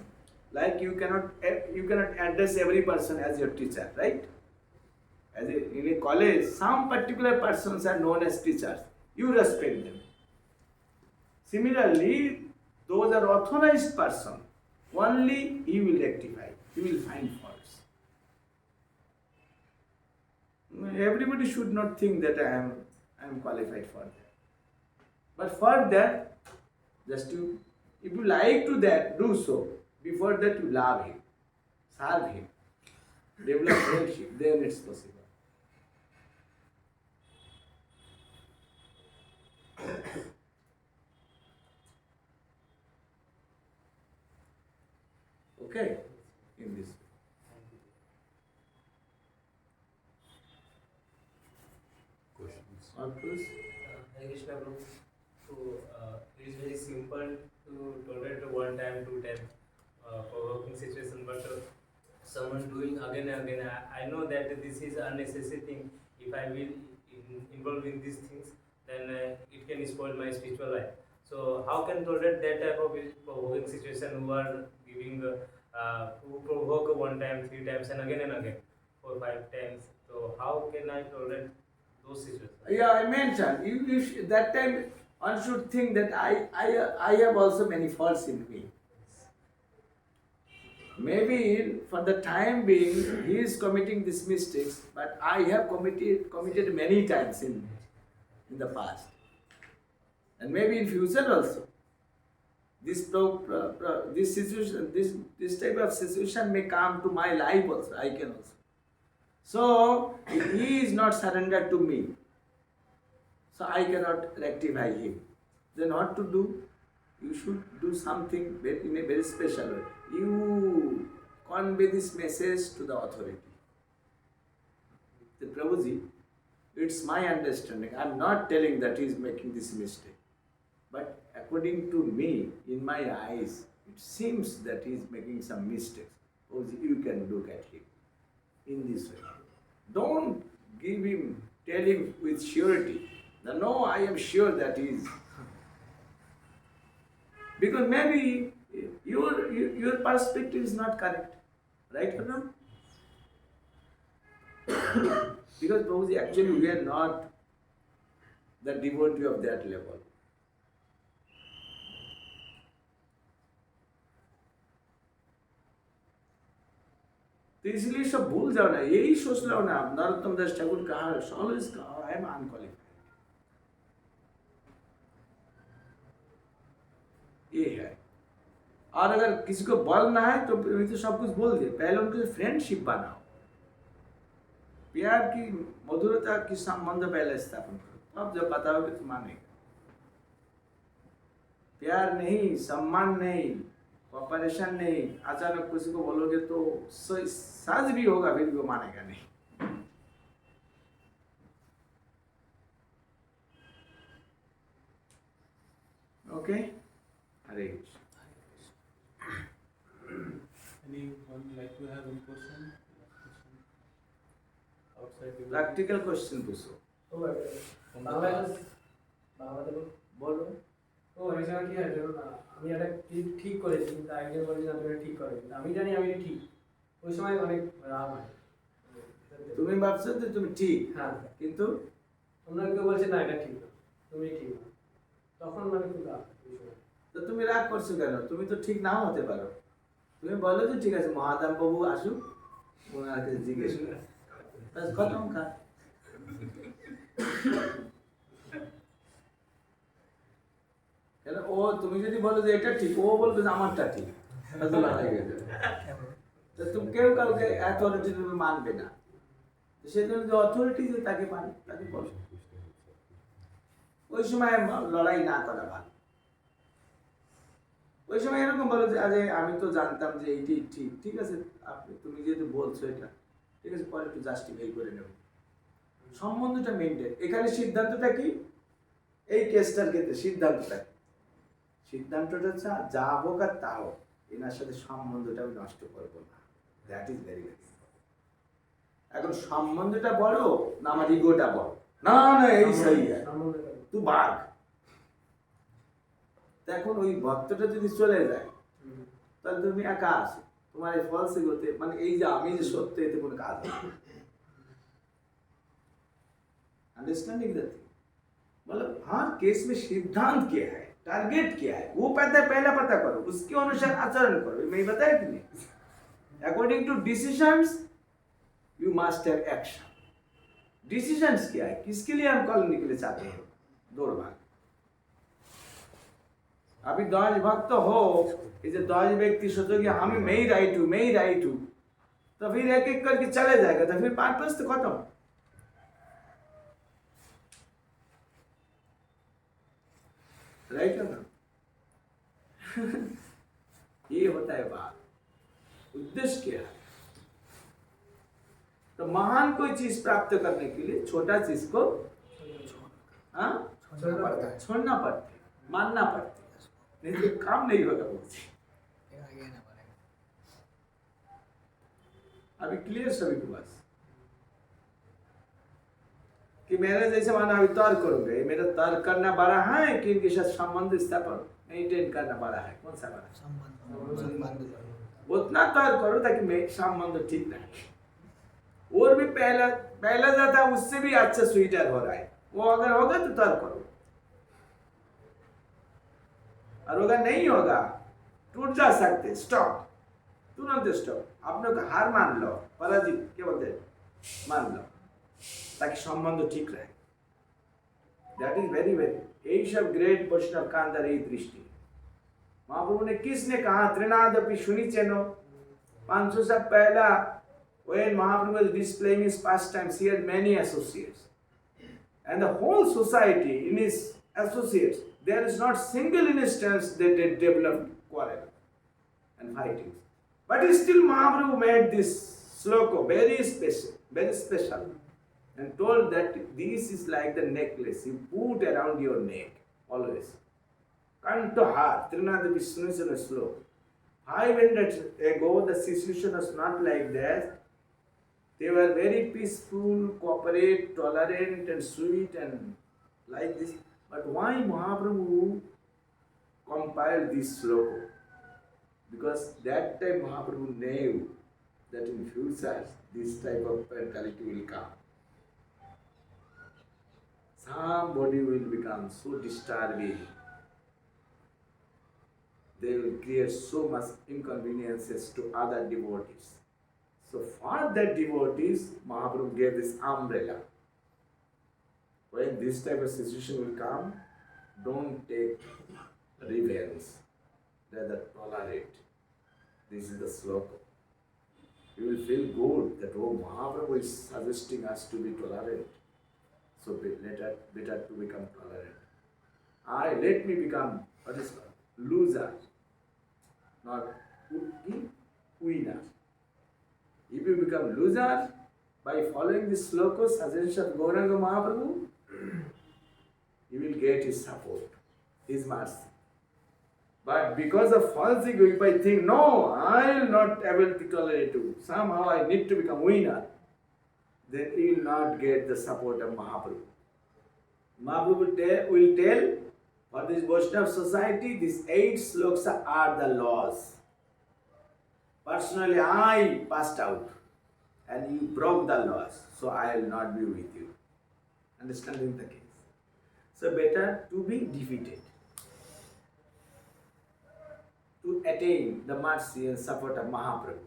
Like you cannot address every person as your teacher, right? In a college, some particular persons are known as teachers. You respect them. Similarly, those are authorized person. Only he will rectify. He will find faults. Everybody should not think that I am qualified for that. But for that, just to, if you like to that, do so. Before that, you love him, serve him, develop friendship. Then it's possible. Okay, in this way. Questions? Or please. Hare Krishna Prabhu. So it is very simple to tolerate one time, two time provoking situation, but someone doing again and again, I know that this is a unnecessary thing. If I will involve in these things, then it can spoil my spiritual life. So how can tolerate that type of provoking situation who are giving who provoke one time, three times, and again, 4, 5 times. So how can I tolerate those situations? Yeah, I mentioned. If that time one should think that I have also many faults in me. Maybe for the time being he is committing these mistakes, but I have committed many times in the past, and maybe in future also. This situation, this type of situation may come to my life also. I can also. So if he is not surrendered to me, so I cannot rectify him. Then what to do? You should do something in a very special way. You convey this message to the authority. The Prabhuji, It's my understanding. I'm not telling that he is making this mistake. But according to me, in my eyes, it seems that he is making some mistakes. Oh, you can look at him in this way. Don't tell him with surety. No, I am sure that he is. Because maybe your perspective is not correct. Right or not? Because Prabhuji, actually we are not the devotee of that level. तो इसलिए सब भूल जाओ ना, यही सोच लो ना, नरोत्तम दास ठाकुर कहा, ऑलवेज कहा, आई एम अनक्वालिफाइड। ये है। और अगर किसी को बोलना है तो सब कुछ बोल दे, पहले उनके फ्रेंडशिप बनाओ, प्यार की मधुरता की संबंध पहले स्थापन करो, तब जब बताओगे तो मानेगा। प्यार नहीं, सम्मान नहीं, कॉपरेशन नहीं, अचानक किसी को बोलोगे तो साज भी होगा फिर भी वो मानेगा नहीं। Okay, Hare Anyone like to have any question? Outside the practical question पूछो। बोलो। ও অনেক সময় কি হয় ধরুন আমি একটা ক্লিপ ঠিক করেছি কিন্তু আরেকজন বলে যে তুমি ঠিক করেছি, আমি জানি আমি ঠিক, ওই সময় অনেক রাগ হয়। তুমি ভাবছো যে তুমি ঠিক, হ্যাঁ, কিন্তু অন্য কেউ বলছে না এটা ঠিক না, তুমি ঠিক না, তখন মানে খুব রাগ হয় ওই সময়। তো তুমি রাগ করছো কেন? তুমি তো ঠিক নাও হতে পারো। তুমি বলো যে ঠিক আছে মহাদাম বাবু আসুক, ওনার কাছে জিজ্ঞেস করো, বাস খতম খা। কেন ও তুমি যদি বলো যে এটা ঠিক, ও বলবে যে আমারটা ঠিক, তাহলে লড়াই হয়ে যাবে। তো তুমি কেউ কাউকে অথরিটি মানবে না, সেজন্য যে অথরিটি যে তাকে মানে তাকে বলো, ওই সময় লড়াই না করা ভালো। ওই সময় এরকম বলো যে আরে আমি তো জানতাম যে এইটি ঠিক, ঠিক আছে তুমি যেহেতু বলছো এটা ঠিক আছে, পরে একটু জাস্টিফাই করে নেব, সম্বন্ধটা মেনটেন। এখানে সিদ্ধান্তটা কি? এই কেসটার ক্ষেত্রে সিদ্ধান্তটা কি? সিদ্ধান্তটা হচ্ছে যা হোক আর তা হোক, এনার সাথে সম্বন্ধটা আমি নষ্ট করবো না। That is very very important. এখন সম্বন্ধটা বড় না আমার ইগোটা বড়? না না এই সহি তুই বাঘ। এখন ওই ভক্তটা যদি চলে যায় তাহলে তুমি একা আসো, তোমার এই ফলস ইগোতে মানে এই যে আমি যে সত্য, এতে কোনো কাজ হবে। अंडरस्टैंडिंग द थिंग, मतलब हर केस में सिद्धांत क्या है, टारगेट क्या है, वो पहला पता करो, उसके अनुसार आचरण करो। मैं बताया कि नहीं, according to decisions you must have action. Decisions क्या है, किसके लिए हम कॉल निकले चाहते हैं? दौड़ भाग। अभी 10 भक्त हो, इसे 10 व्यक्ति सोचो कि हम मैं ही राइट हूँ, तो फिर एक एक करके चले जाएगा, तो फिर पर्पस तो खत्म। राइट है ना? ये होता है बात। उद्देश्य क्या है? तो महान कोई चीज प्राप्त करने के लिए छोटा चीज को छोड़ना पड़ता है, मानना पड़ता है, नहीं तो काम नहीं होगा। अभी क्लियर सभी को बस कि मेरे जैसे माना अभी तर्क करूंगा, मेरा तर्क करना बड़ा है कि इनके साथ संबंध स्थापन मेंटेन करना बड़ा है? कौन सा बड़ा? उतना तर्क करो ताकि मैं संबंध ठीक रहे। और भी पहला जाता उससे भी अच्छा स्वीटर हो रहा है, वो अगर होगा तो तर्क करो, और अगर नहीं होगा टूट जा सकते, स्टॉप, तुरंत स्टॉप। आप लोग हार मान लो, पराजित क्या बोलते मान लो, ताकि संबंध ठीक रहे। दैट इज वेरी वेरी, यही सब ग्रेट वैष्णव का अंदर यही दृष्टि। महाप्रभु ने किसने कहा त्रिनादपि सुनी चेनो, 500 से पहला when Mahaprabhu was displaying his pastimes, he had many associates, and the whole society in his associates, there is not single instance that they developed quarrel and fighting. But still Mahaprabhu made this sloka very special, and told that this is like the necklace you put around your neck always. Kantahar, Trinadavi Vishnu slow. 500 ago, the situation was not like that. They were very peaceful, cooperate, tolerant, and sweet, and like this. But why Mahaprabhu compiled this sloka? Because that time Mahaprabhu knew that in future this type of mentality will come. Somebody will become so disturbing. They will create so much inconveniences to other devotees. So for that devotees, Mahaprabhu gave this umbrella. When this type of situation will come, don't take revenge, rather tolerate. This is the sloka. You will feel good that, oh, Mahaprabhu is suggesting us to be tolerant. So better to become tolerant. Let me become, what is called, loser, not winner. If you become loser by following this sloka, suggestion of Gauranga Mahaprabhu, you will get his support, his mercy. But because of false ego, if I think, no, I will not able to tolerate you, somehow I need to become winner, then you will not get the support of Mahaprabhu. Mahaprabhu will tell, for this Vaishnava society, these 8 slokas are the laws. Personally, I passed out and you broke the laws, so I will not be with you. Understanding the case. So better to be defeated, to attain the mercy and support of Mahaprabhu.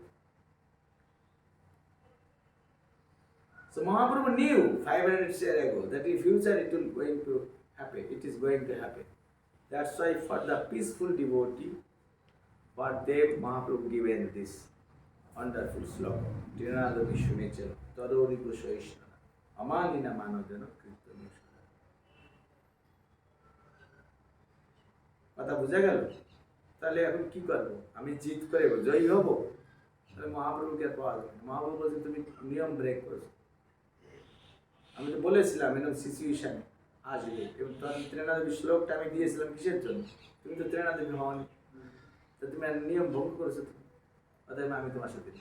So Mahaprabhu knew 500 years ago that in future it will going to happen. It is going to happen. That's why for the peaceful devotee, for them Mahaprabhu given this wonderful sloka. Trinada Vishwamechana, Tadori Goshaishana, Amalina Manojana, Kirtanishana. কথা বুঝা গেল? তাহলে এখন কি করবো? আমি জিত করে জয়ী হব? তাহলে মহাপ্রভুকে আর পাওয়া যাবে না। মহাপ্রভু বলছে তুমি নিয়ম ব্রেক করেছো। আমি তো বলেছিলাম এরকম সিচুয়েশন আসবে, এবং তখন ত্রিনাদেবী শ্লোকটা আমি দিয়েছিলাম কিসের জন্য? তুমি তো ত্রিনাদেবী হওনি, তো তুমি নিয়ম ভঙ্গ করেছো, অতএব আমি তোমার সাথে।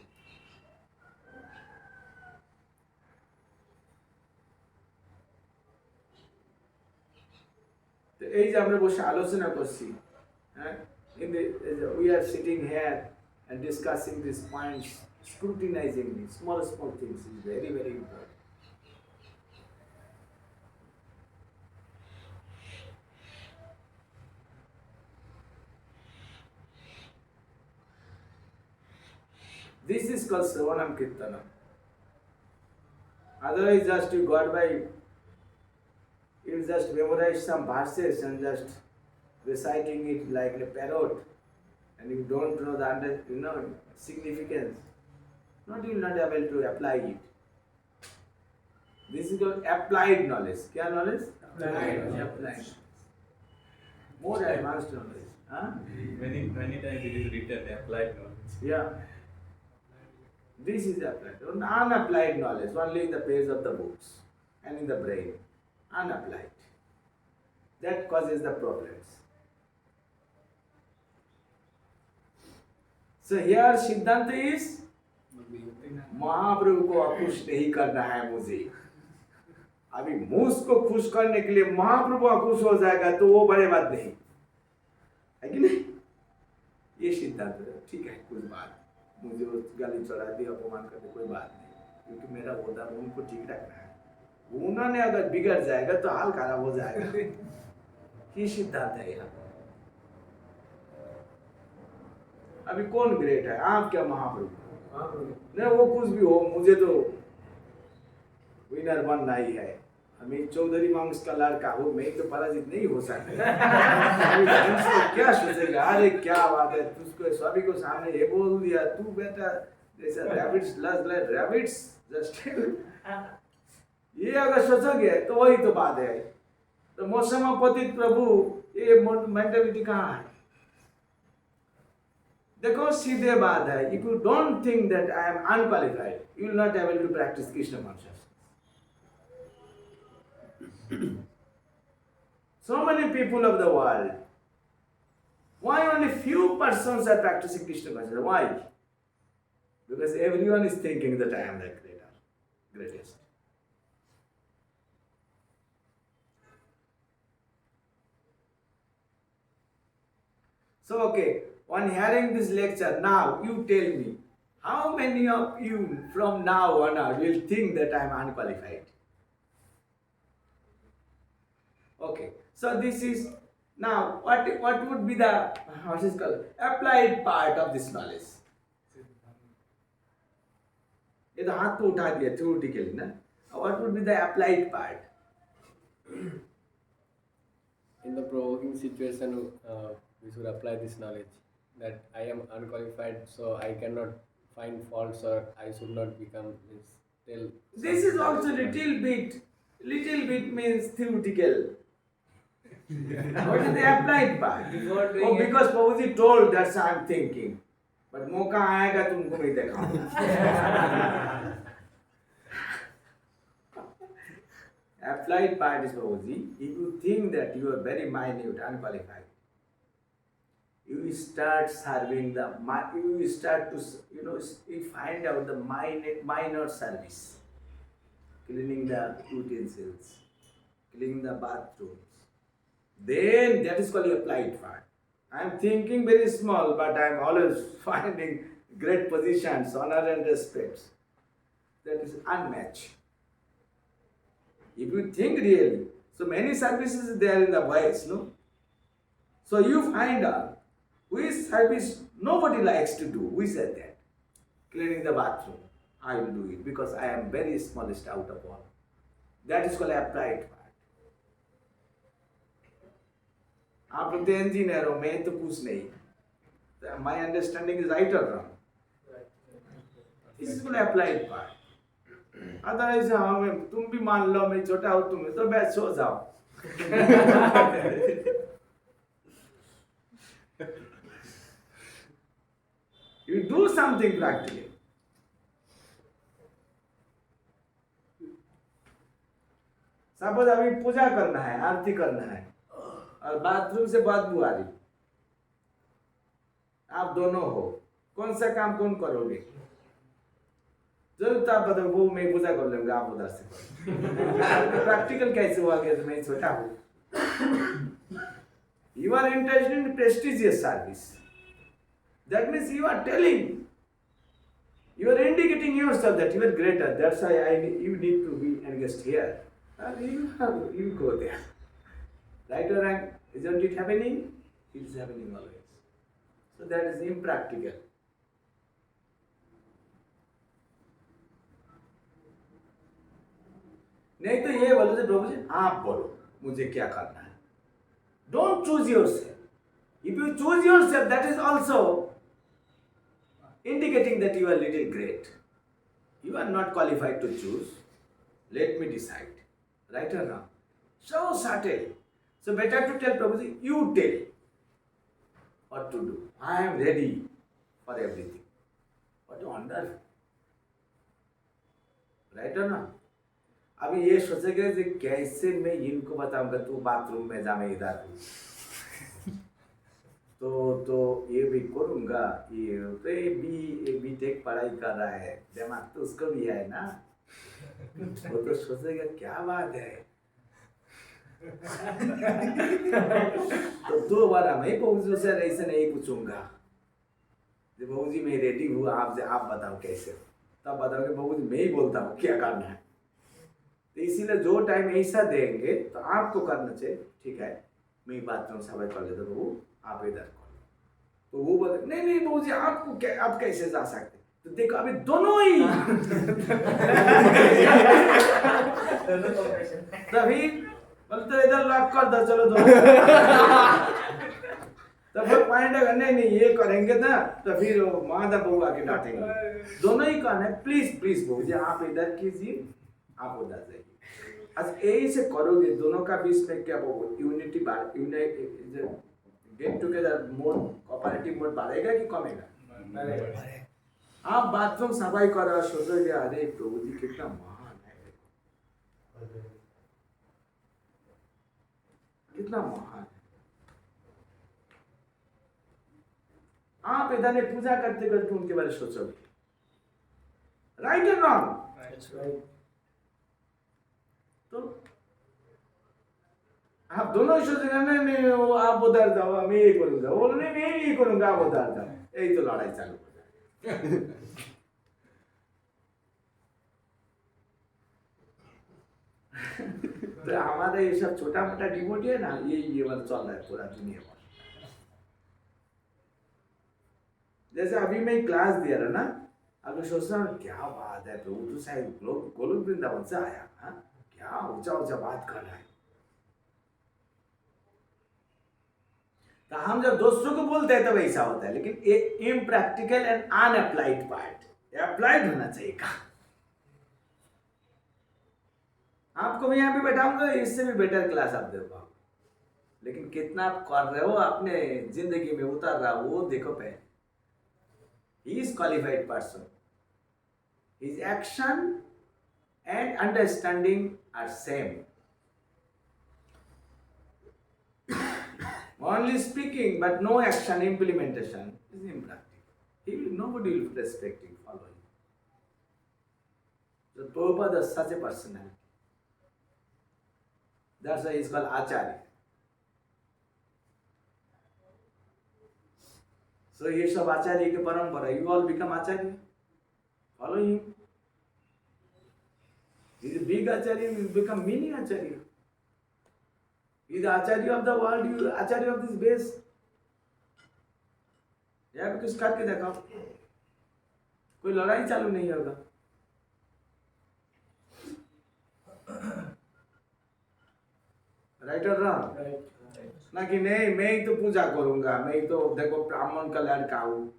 তো এই যে আমরা বসে আলোচনা করছি, হ্যাঁ, we are sitting here and discussing these points, scrutinizing these small things is very, very important. This is called Sravanam Kirtanam. Otherwise, just you got by, you just memorize some verses and just reciting it like a parrot, and you don't know the significance. Not you will not able to apply it. This is called applied knowledge. Kya knowledge? Applied. More advanced knowledge. Huh? Many times it is written applied knowledge. Yeah. This is applied. Unapplied knowledge, only in the page of the books and in the brain. Unapplied. That causes the problems. So here Siddhanta is, महाप्रभु को खुश नहीं करना है मुझे। अभी मूस को खुश करने के लिए महाप्रभु खुश हो जाएगा तो वो बड़े बात नहीं है कि नहीं? ये सिद्धांत है। ठीक है, कोई बात, मुझे गाली चढ़ा दी, अपमान कर दे, कोई बात नहीं, क्योंकि मेरा होदा उनको ठीक रखना है। उन्होंने अगर बिगड़ जाएगा तो हाल खराब हो जाएगा। ये सिद्धांत है यहाँ। अभी कौन ग्रेट है, आप क्या महाप्रभु? नहीं, वो कुछ भी हो, मुझे तो विनर बनना ही है। हमें चौधरी वंश का लड़का हो, मैं तो पराजित नहीं हो सकता। क्या सोचेगा? अरे क्या बात है, तुझको सभी को सामने ये बोल दिया, तू बेटा जैसा रैबिट्स लाइक रैबिट्स जस्ट। ये अगर सोचोगे तो वही तो बात है। तो मौसम पतित प्रभु, ये मेंटालिटी कहाँ है? देखो सीधे बात है, if you don't think that I am unqualified, you will not able to practice Krishna consciousness. So many people of the world. Why only few persons are practicing Krishna consciousness? Why? Because everyone is thinking that I am the greatest. So okay, on hearing this lecture, now you tell me, how many of you from now on will think that I am unqualified? Okay, so this is now what would be the what is called applied part of this knowledge? ये तो हाथ तो उठा दिया theoretically ना. What would be the applied part? In the provoking situation, we should apply this knowledge that I am unqualified, so I cannot find faults, or I should not become tell. This is also little bit means theoretical. What is the applied part? Oh, because Prabhuji told, that's I am thinking. But मौका आएगा तुमको मैं दिखाऊंगा. Applied part is Prabhuji. If you think that you are very minute, unqualified, you start serving you start to, you find out the minor service. Cleaning the utensils, cleaning the bathrooms. Then that is called the applied part. I am thinking very small, but I am always finding great positions, honor and respect. That is unmatched. If you think really, so many services there in the voice, no? So you find out which service nobody likes to do. We said that. Cleaning the bathroom. I will do it because I am very smallest out of all. That is called applied part. आप लोग तो engineer हो, मैं तो कुछ नहीं. My understanding is right or wrong? This is called applied part. Otherwise, तुम भी मान लो मैं छोटा हूँ तुम्हें तो बस सो जाओ. You do something practically. Suppose अभी पूजा करना है, आरती करना है और बाथरूम से बदबू आ रही, आप दोनों हो, कौन सा काम कौन करोगे? जरूर आप बताओ, वो मैं पूजा कर लूंगा, आप उधर से करो. प्रैक्टिकल कैसे हुआ कि मैं छोटा हूँ? You are interested in prestigious service. That means you are telling, you are indicating yourself that you are greater. That's why you need to be engaged here. You go there. Right or wrong? Isn't it happening? It is happening always. So that is impractical. नहीं तो ये बोलो तो प्रभु जी आप बोलो मुझे क्या करना है. Don't choose yourself. If you choose yourself, that is also indicating that you are little great. You are not qualified to choose. Let me decide. Right or wrong? So subtle. So better to tell Prabhuji, you tell what to do. I am ready for everything. What wonderful. Right or not? अभी ये सोचेगा कि कैसे मैं इनको बताऊंगा तू bathroom में जा मैं इधर हूँ. तो ये भी करूंगा. ये तो ये बीटेक पढ़ाई कर रहा है, दिमाग तो उसको भी है ना. वो तो सोचेगा क्या बात है. तो 2 बार मैं बहू से ऐसे नहीं पूछूंगा. बहू जी मैं रेडी हूँ, आप बताओ कैसे. तब बताओगे बहू जी मैं ही बोलता हूँ क्या करना है. तो इसीलिए जो टाइम ऐसा देंगे तो आपको करना चाहिए. ठीक है मैं बाथरूम सफाई कर लेता हूँ, आप इधर करो. तो वो बोले नहीं बहू जी आप कैसे जा सकते. तो देखो अभी दोनों ही तभी बोलते इधर लॉक कर दो चलो दोनों. तो फिर पॉइंट है नहीं ये करेंगे ना तो फिर मादा बहू आके डांटेंगे. दोनों ही कहना है प्लीज बहू जी आप इधर कीजिए, आप उधर जाइए. अच्छा यही से करोगे दोनों का बीच में क्या वो unity get together mode cooperative mode बढ़ेगा कि कमेगा? आप बाथरूम सफाई करो सोचोगे अरे प्रभु जी कितना महान है. कितना महान है। आप इधर ने पूजा करते करते उनके बारे में सोचोगे, राइट एंड रॉन्ग? तो आप दोनों सोचेंगे नहीं नहीं वो आप उधर जाओ मैं ये करूंगा, वो नहीं मैं ये करूंगा आप उधर जाओ, यही तो लड़ाई चालू हो जाए। तो हमारा ये सब छोटा मोटा डिवोटी है ना, ये वाला चल रहा है पूरा दुनिया में। जैसे अभी मैं क्लास दिया रहा ना, अभी सोच रहा हूँ क्या बात है, प्रभु तो शायद गोलोक वृंदावन से आया, हाँ क्या ऊंचा ऊंचा बात कर रहा है। तो हम जब दोस्तों को बोलते हैं तब ऐसा होता है, लेकिन इम्प्रैक्टिकल एंड अनअप्लाइड पार्ट अप्लाइड होना चाहिए। आपको मैं यहाँ पे बैठाऊंगा, इससे भी बेटर क्लास आप देखो, लेकिन कितना आप कर रहे हो अपने जिंदगी में उतर रहा वो देखो पहले। He is qualified person. His action and understanding are same. Only speaking but no action implementation is impractical. Nobody will respect him, follow him. So Prabhupada is such a personality. That's why he is called Acharya. So ये सब आचार्य के परंपरा, you all become Acharya, follow him. He is a big acharya, you become mini acharya. He is the acharya of the world, you are acharya of this base. यहाँ पे कुछ करके दिखाओ, कोई लड़ाई चालू नहीं होगा। राइट और रॉन्ग? ना कि नहीं मैं ही तो पूजा करूंगा, मैं ही तो देखो ब्राह्मण का लड़का हूँ।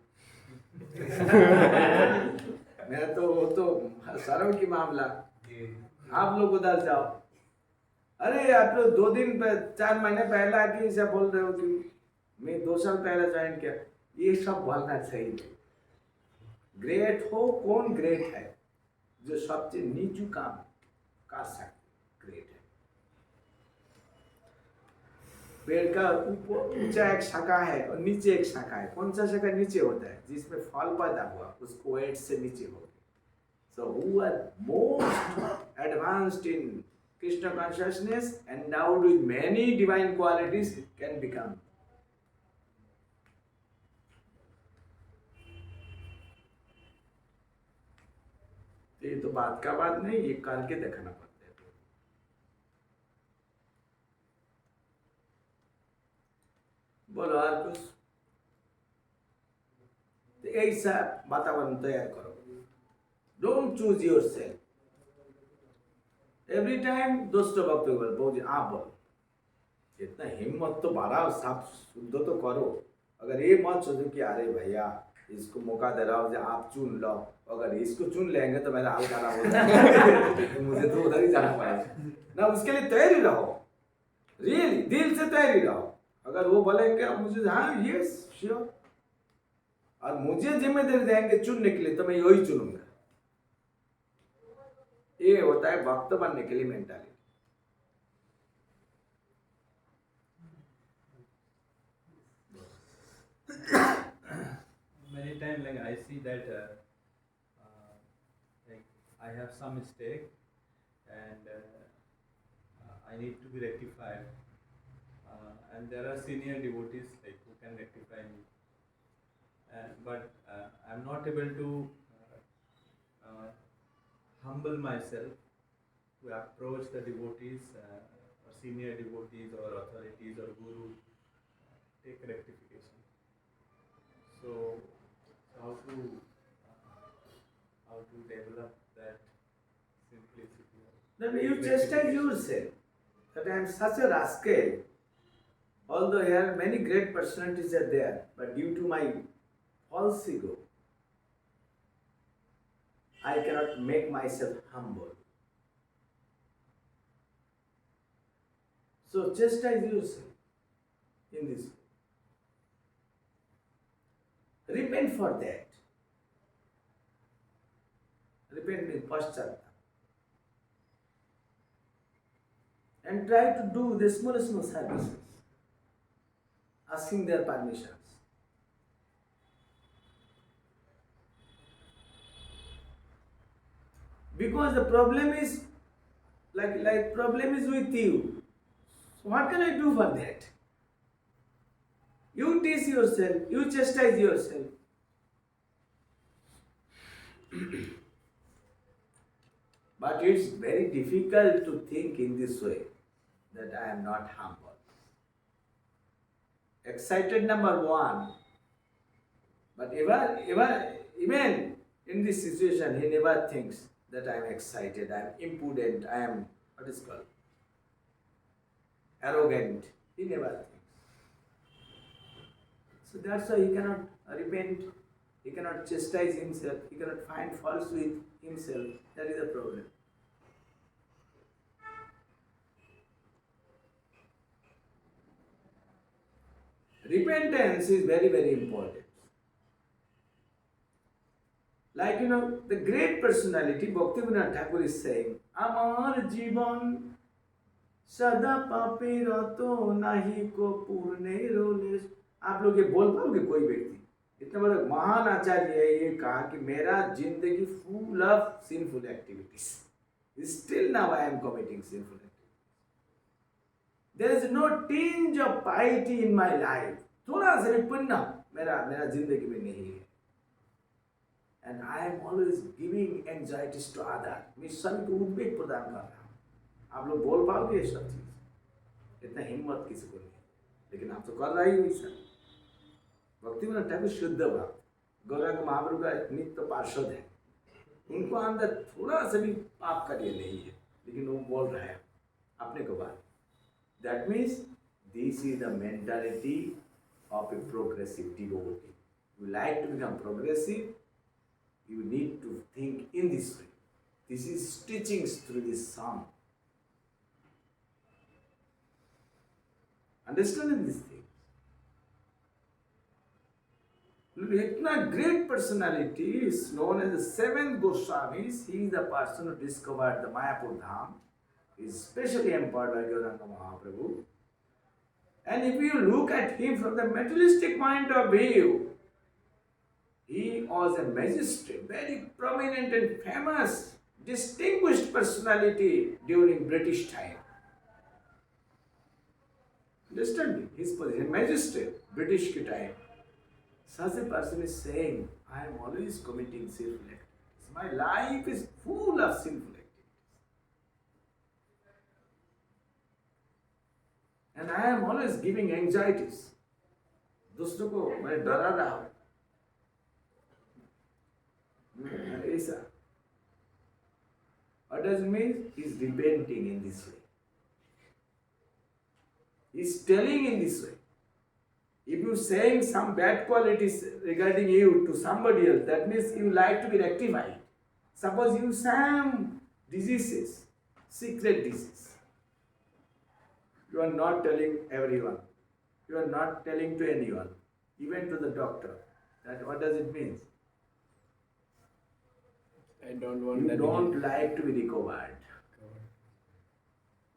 मैं तो वो तो शर्म की मामला, आप लोग उधर जाओ। अरे आप लोग 4 महीने पहले आके ऐसा बोल रहे हो कि मैं 2 साल पहले ज्वाइन किया, ये सब बोलना चाहिए। ग्रेट हो, कौन ग्रेट है जो सबसे नीचू काम कर सकते, ग्रेट है। पेड़ का ऊंचा एक शाखा है और नीचे एक शाखा है, कौन सा शाखा नीचे होता है? जिसमें फल पैदा हुआ उसको वेट से नीचे हो गए। So who are most advanced in Krishna consciousness, endowed with many divine qualities, can become. ये तो बात का बात नहीं, ये करके दिखाना पड़ता है। बोलो और कुछ? तो ऐसा वातावरण तैयार करो। Don't choose your self. Every time दोस्तों भक्त बोल आप बोलो, इतना हिम्मत तो बढ़ाओ, साफ शुद्ध तो करो। अगर ये मत सोचो कि अरे भैया इसको मौका दे रहा हूँ आप चुन लो, अगर इसको चुन लेंगे तो मेरा हाल खराब हो जाएगा। मुझे तो उधर ही जाना पड़ेगा ना। उसके लिए तैयारी रहो, रियली दिल से तैयारी रहो। अगर वो बोलेंगे मुझे हाँ यस श्योर, और मुझे जिम्मेदारी देंगे चुनने के लिए, तो मैं यही चुनूंगा। ये होता है भक्त बनने के लिए mentality. Many times, like I see that, like I have some mistake, and I need to be rectified. And there are senior devotees like who can rectify me, but I'm not able to humble myself to approach the devotees or senior devotees or authorities or guru, take rectification. So how to develop that simplicity? Then you chastise yourself that I am such a rascal. Although here many great personalities are there, but due to my false ego, I cannot make myself humble. So chastise yourself in this way. Repent for that. Repent means paschatap. and try to do the small services, asking their permissions. Because the problem is like problem is with you. So what can I do for that? You tease yourself, you chastise yourself. But it's very difficult to think in this way that I am not humble. Excited number one, but even in this situation, he never thinks that I am excited, I am impudent, I am what is called arrogant. He never thinks. So that's why he cannot repent, he cannot chastise himself, he cannot find faults with himself. That is the problem. Repentance is very, very important. Like the great personality Bhaktivinoda Thakur is saying, Amar Jivan Sada Pape Rato Nahi Ko Purne Roles. आप लोग ये बोल पाओगे कोई व्यक्ति इतना बड़ा महान आचार्य है ये कहा कि मेरा जिंदगी full of sinful activities. Still now I am committing sinful activities. There is no tinge of piety in my life. थोड़ा सा भी पुण्य मेरा जिंदगी में नहीं है. And I am always giving anxieties to others. मैं सभी को उद्वेग प्रदान कर रहा हूँ. आप लोग बोल पाओगे ये सब चीज? इतना हिम्मत किसी को नहीं. लेकिन आप तो कर रही हो ये सब. भक्तिविनोद ठाकुर शुद्ध भक्त, गौरांग महाप्रभु का नित्य पार्षद है. उनको अंदर थोड़ा सा भी पाप का ये नहीं है, लेकिन वो बोल रहा है अपने को बात. That means this is the mentality of a progressive devotee. You like to become progressive, you need to think in this way. This is teachings through this song. Understanding this thing. Itna great personality is known as the seventh Goswamis. He is the person who discovered the Mayapur Dham. He is specially empowered by Gauranga Mahaprabhu. And if you look at him from the materialistic point of view, he was a magistrate, very prominent and famous, distinguished personality during British time. Understand his position, magistrate, British time. Such a person is saying, I am always committing sinful activities. My life is full of sinful activities. And I am always giving anxieties. दूसरों को मैं डरा रहा हूँ. ऐसा. What does it mean? He is repenting in this way. He is telling in this way. If you are saying some bad qualities regarding you to somebody else, that means you like to be rectified. Suppose you have some diseases, secret disease. You are not telling everyone. You are not telling to anyone, even to the doctor. That what does it mean? I don't want You that. don't like to be recovered.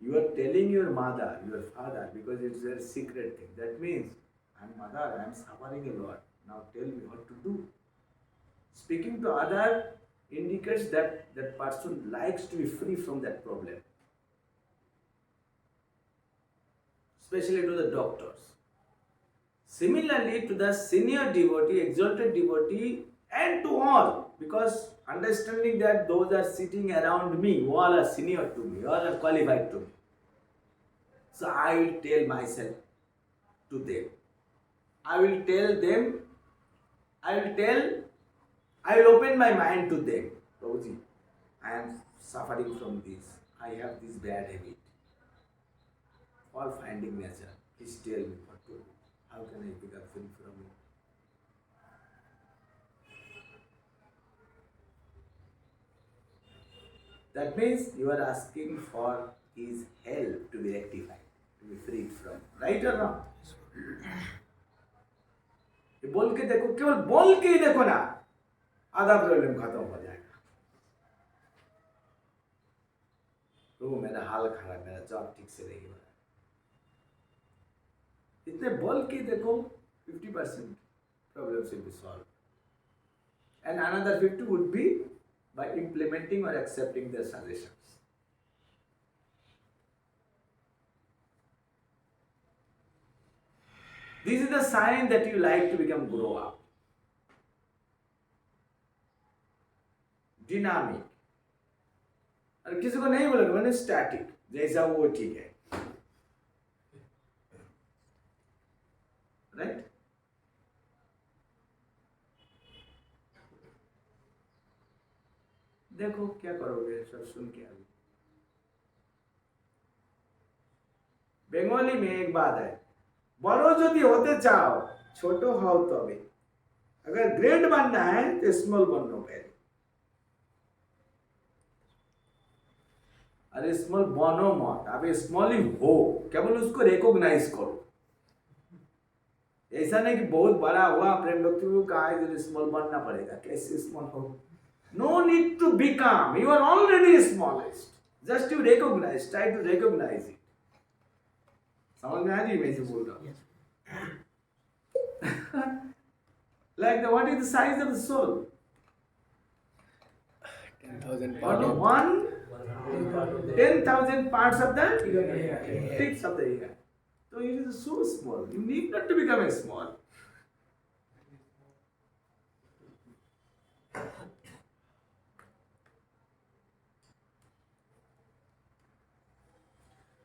You are telling your mother, your father, because it's a secret thing. That means, I'm mother, I'm suffering a lot. Now tell me what to do. Speaking to other indicates that that person likes to be free from that problem. Especially to the doctors. Similarly to the senior devotee, exalted devotee, and to all, because understanding that those are sitting around me, all are senior to me, all are qualified to me. So I will tell myself to them. I will open my mind to them. Prabhuji, I am suffering from this. I have this bad habit. All finding nature. Please tell me what to do. How can I pick up free from it? That means you are asking for his help to be rectified, to be freed from. Right or wrong? ये बोल के देखो, केवल बोल के ही देखो ना, आधा प्रॉब्लम खत्म हो जाएगा. प्रभु मेरा हाल खराब, मेरा जॉब ठीक से नहीं हो रहा, इतने बोल के देखो 50% problems will be solved. And another 50 would be by implementing or accepting their suggestions. This is the sign that you like to become grow up. Dynamic. और किसी को नहीं बोलेगा मैंने स्टैटिक, जैसा वो ठीक है, राइट? देखो क्या करोगे सब सुन के आगे। बंगाली में एक बात है, बड़ो यदि होते चाहो छोटो हो तो भी, अगर ग्रेट बनना है तो स्मॉल बनो पहले। अरे स्मॉल बनो मत, आप स्मॉल ही हो, केवल उसको रिकॉग्नाइज करो। ऐसा नहीं कि बहुत बड़ा हुआ प्रेम भक्ति को कहा है तो स्मॉल बनना पड़ेगा, कैसे स्मॉल हो? No need to become, you are already smallest, just you recognize, try to recognize it. समझ में आ रही मैं जो बोल रहा हूँ? Like what is the size of the soul? 10,000 10,000 parts of the tips of the ear. So it is so small. You need not to become a small.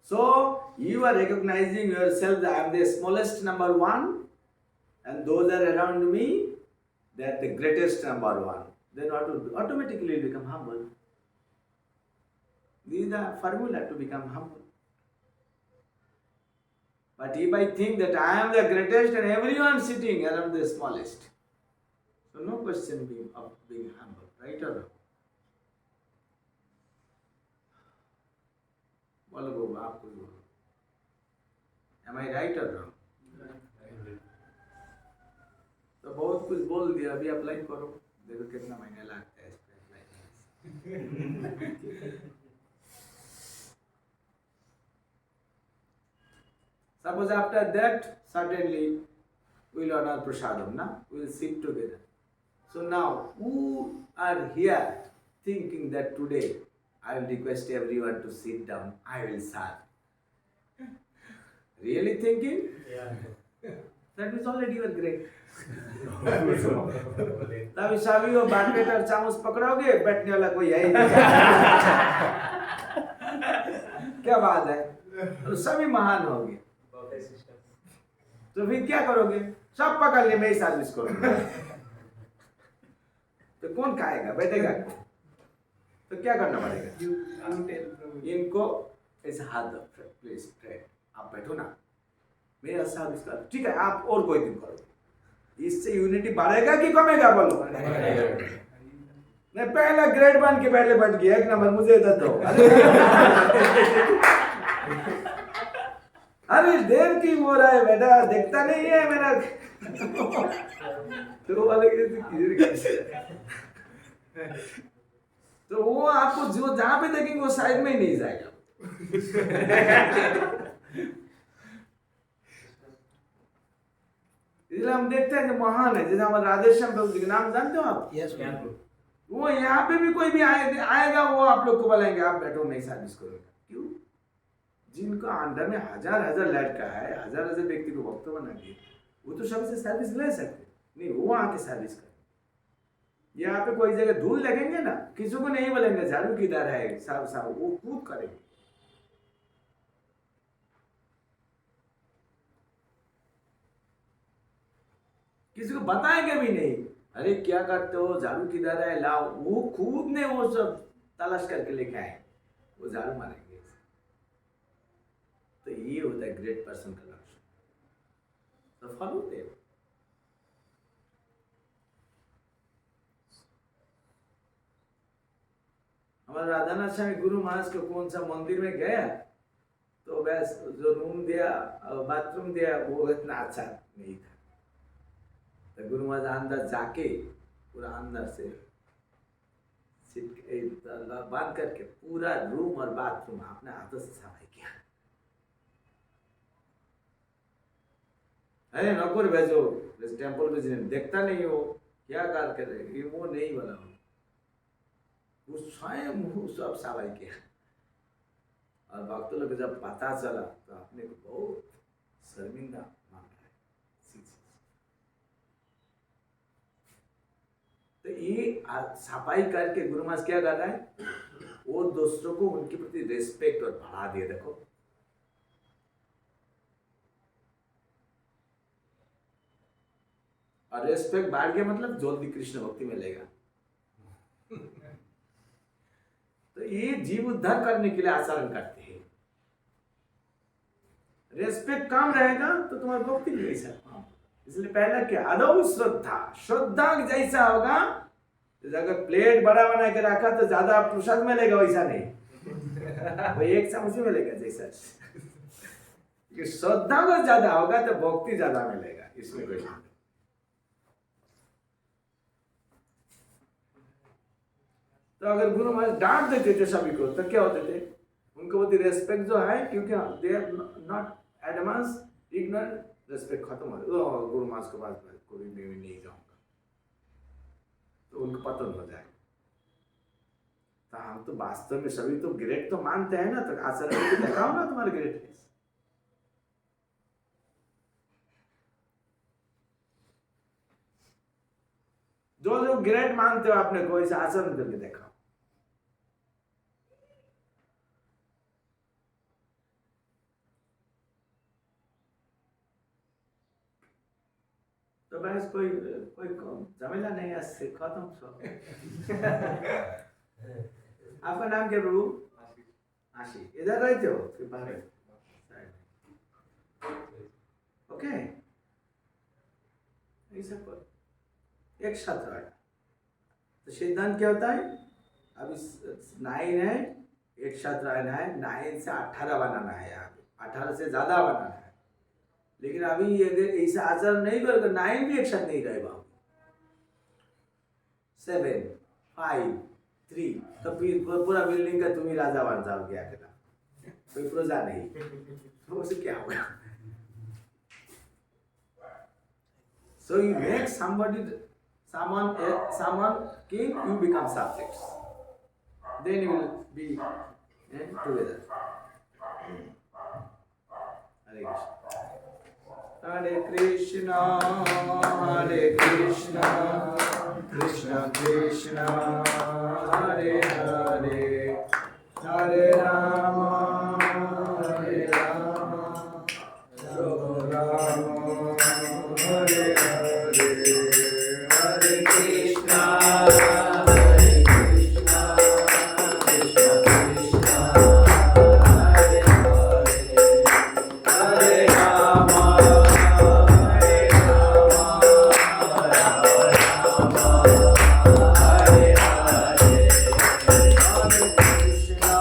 So you are recognizing yourself that I am the smallest number one, and those are around me, they are the greatest number one. Then automatically you become humble. This is the formula to become humble. But if I think that I am the greatest and everyone sitting around the smallest, so no question of being humble, right or wrong? बोलो बाबू आप कुछ बोलो। Am I right or wrong? तो बहुत कुछ बोल दिया, अभी अप्लाई करो, देखो कितना महीना लगता है इस पे apply. Suppose after that, certainly we will honor prasadam, na? We will sit together. So now, who are here thinking that today I will request everyone to sit down, I will serve? Really thinking? Yeah. That means already you are great. तभी सभी वो बाटमेट और चामच पकड़ोगे, बैठने वाला कोई है ही नहीं। क्या बात है? और सभी महान होंगे। तो फिर क्या करोगे? सब पकड़ ले, मैं ही सर्विस करूंगा। तो कौन खाएगा, बैठेगा? तो क्या करना पड़ेगा? इनको ऐसे हाथ दो, प्लीज फ्रेंड आप बैठो ना, मेरा सर्विस कर, ठीक है आप और कोई दिन करो। इससे यूनिटी बढ़ेगा कि कमेगा बोलो? मैं पहला ग्रेड बन के पहले बैठ गया, एक नंबर मुझे दे दो। अरे देर की हो रहा है बेटा, देखता नहीं है मेरा। तो वाले तो वो आपको जो जहां पे देखेंगे वो साइड में ही नहीं जाएगा। इसलिए हम देखते हैं कि महान है, जैसे हमारे राधेश्याम प्रभु जी के नाम जानते हो आप? यस वो यहाँ पे भी कोई भी आएगा वो आप लोग को बोलेंगे आप बैठो मैं सर्विस करूंगा। क्यों? जिनका अंडर में हजार हजार लड़का है, हजार हजार व्यक्ति को भक्त बना दिए, वो तो सबसे सर्विस ले सकते नहीं, वो आके सर्विस कर। यहाँ पे कोई जगह धूल लगेंगे ना, किसी को नहीं बोलेंगे झाड़ू किधर है, साहब साहब वो खुद करेंगे। किसी को बताएंगे भी नहीं, अरे क्या करते हो, झाड़ू किधर है लाओ, वो खुद ने वो सब तलाश करके लेके आए, वो झाड़ू मारेंगे। तो ये होता है ग्रेट पर्सन का लक्षण। तो फॉलो देव। हमारा राधानाथ स्वामी गुरु महाराज को कौन सा मंदिर में गया, तो बस जो रूम दिया बाथरूम दिया वो इतना अच्छा नहीं था। तो गुरु महाराज अंदर जाके पूरा अंदर से बांध करके पूरा रूम और बाथरूम अपने हाथों से सफाई किया। अरे नौकर भेजो, टेम्पल विजिट देखता नहीं हो क्या कार कर रहे, वो नहीं बना, वो स्वयं वो सब सफाई किया। और भक्तों लोग जब पता चला तो अपने को बहुत शर्मिंदा मान रहा है। तो ये सफाई करके गुरु महाराज क्या कर रहा है, वो दूसरों को उनके प्रति रिस्पेक्ट और बढ़ा दिया। देखो और रिस्पेक्ट बढ़ गया मतलब जल्दी कृष्ण भक्ति में लेगा। तो ये जीव उद्धार करने के लिए आचरण करते हैं। रेस्पेक्ट कम रहेगा तो तुम्हारी भक्ति भी वैसा। इसलिए पहले क्या, अदौ श्रद्धा, श्रद्धा जैसा होगा, अगर प्लेट बड़ा बना के रखा तो ज्यादा प्रसाद मिलेगा, वैसा नहीं, वो एक चम्मच ही मिलेगा जैसा। श्रद्धा को ज्यादा होगा तो भक्ति ज्यादा मिलेगा, इसमें कोई नहीं। तो अगर गुरु महाराज डांट देते थे सभी को तो क्या होते थे, उनको प्रति रेस्पेक्ट जो है, क्योंकि they are not advance, ignorant, respect खत्म हो जाए। गुरु महाराज के पास कोई नहीं जाऊंगा, तो उनको पतन हो जाएगा। तो हम तो वास्तव में सभी तो ग्रेट तो मानते हैं ना, तो आचरण में दिखाओ ना तुम्हारे ग्रेटनेस। जो जो ग्रेट मानते हो अपने को, इसे आचरण करके देखो। तो बस कोई कोई झमेला नहीं है, खत्म सब। आपका नाम क्या प्रभु? आशीष। इधर रहते हो कि बाहर? ओके, ऐसा एक साथ रहना। तो सिद्धांत क्या होता है, अभी 9 है, एक साथ रहना है। 9 से 18 बनाना है, यहाँ पे 18 से ज्यादा बनाना है। लेकिन अभी अगर ऐसा आचरण नहीं करोगे, 9 भी एक साथ नहीं रहे बाबू। 7, 5, 3, तो फिर पूरा बिल्डिंग का तुम ही राजा बन जाओगे, अकेला कोई प्रजा नहीं, तो उसे क्या होगा? So you make someone king, you become subjects. Then you will be together. Hare Krishna, Hare Krishna, Krishna Krishna, Hare Hare, Hare Rama, Hare Rama, Rama Rama, Hare Hare, Hare Krishna, Hare Krishna, Krishna Krishna, Hare Hare, Hare Rama, Hare Rama, Rama Rama, Hare Hare, Hare Krishna,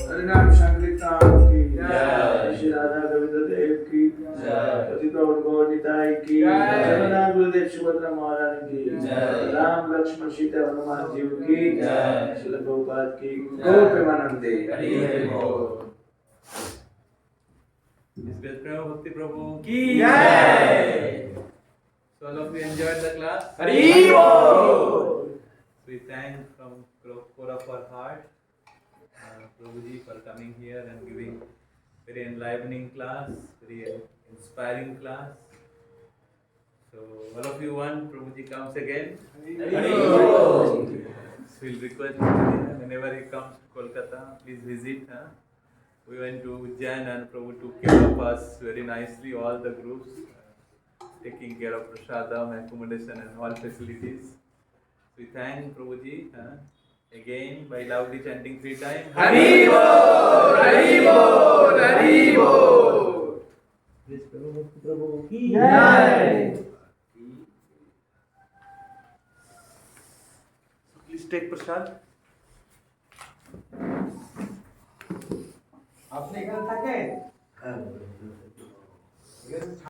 हरिनाम संकीर्तन की जय, श्री राधा गोविंद देव की जय, पति प्रभु गौर निताई की जय, जगन्नाथ गुरुदेव सुभद्रा महारानी की जय, राम लक्ष्मण सीता हनुमान जी की जय, श्रील प्रभुपाद की गौर प्रेमानंदे हरि हरि बोल। Prema Bhakti Prabhu की जय। So all of you enjoyed the class? Hari बोल। We thank from core of our heart Prabhuji for coming here and giving very enlivening class, very inspiring class. So all of you want Prabhuji comes again. So we'll request Prabhuji whenever he comes to Kolkata, please visit. We went to Ujjain and Prabhu took care of us very nicely, all the groups, taking care of prasadam, accommodation and all facilities. We thank Prabhuji again by loudly chanting 3 times. Hari बोल, हरि बोल, हरि बोल। Please Prabhu की जय। Please take prasad. আপনি এখানে থাকেন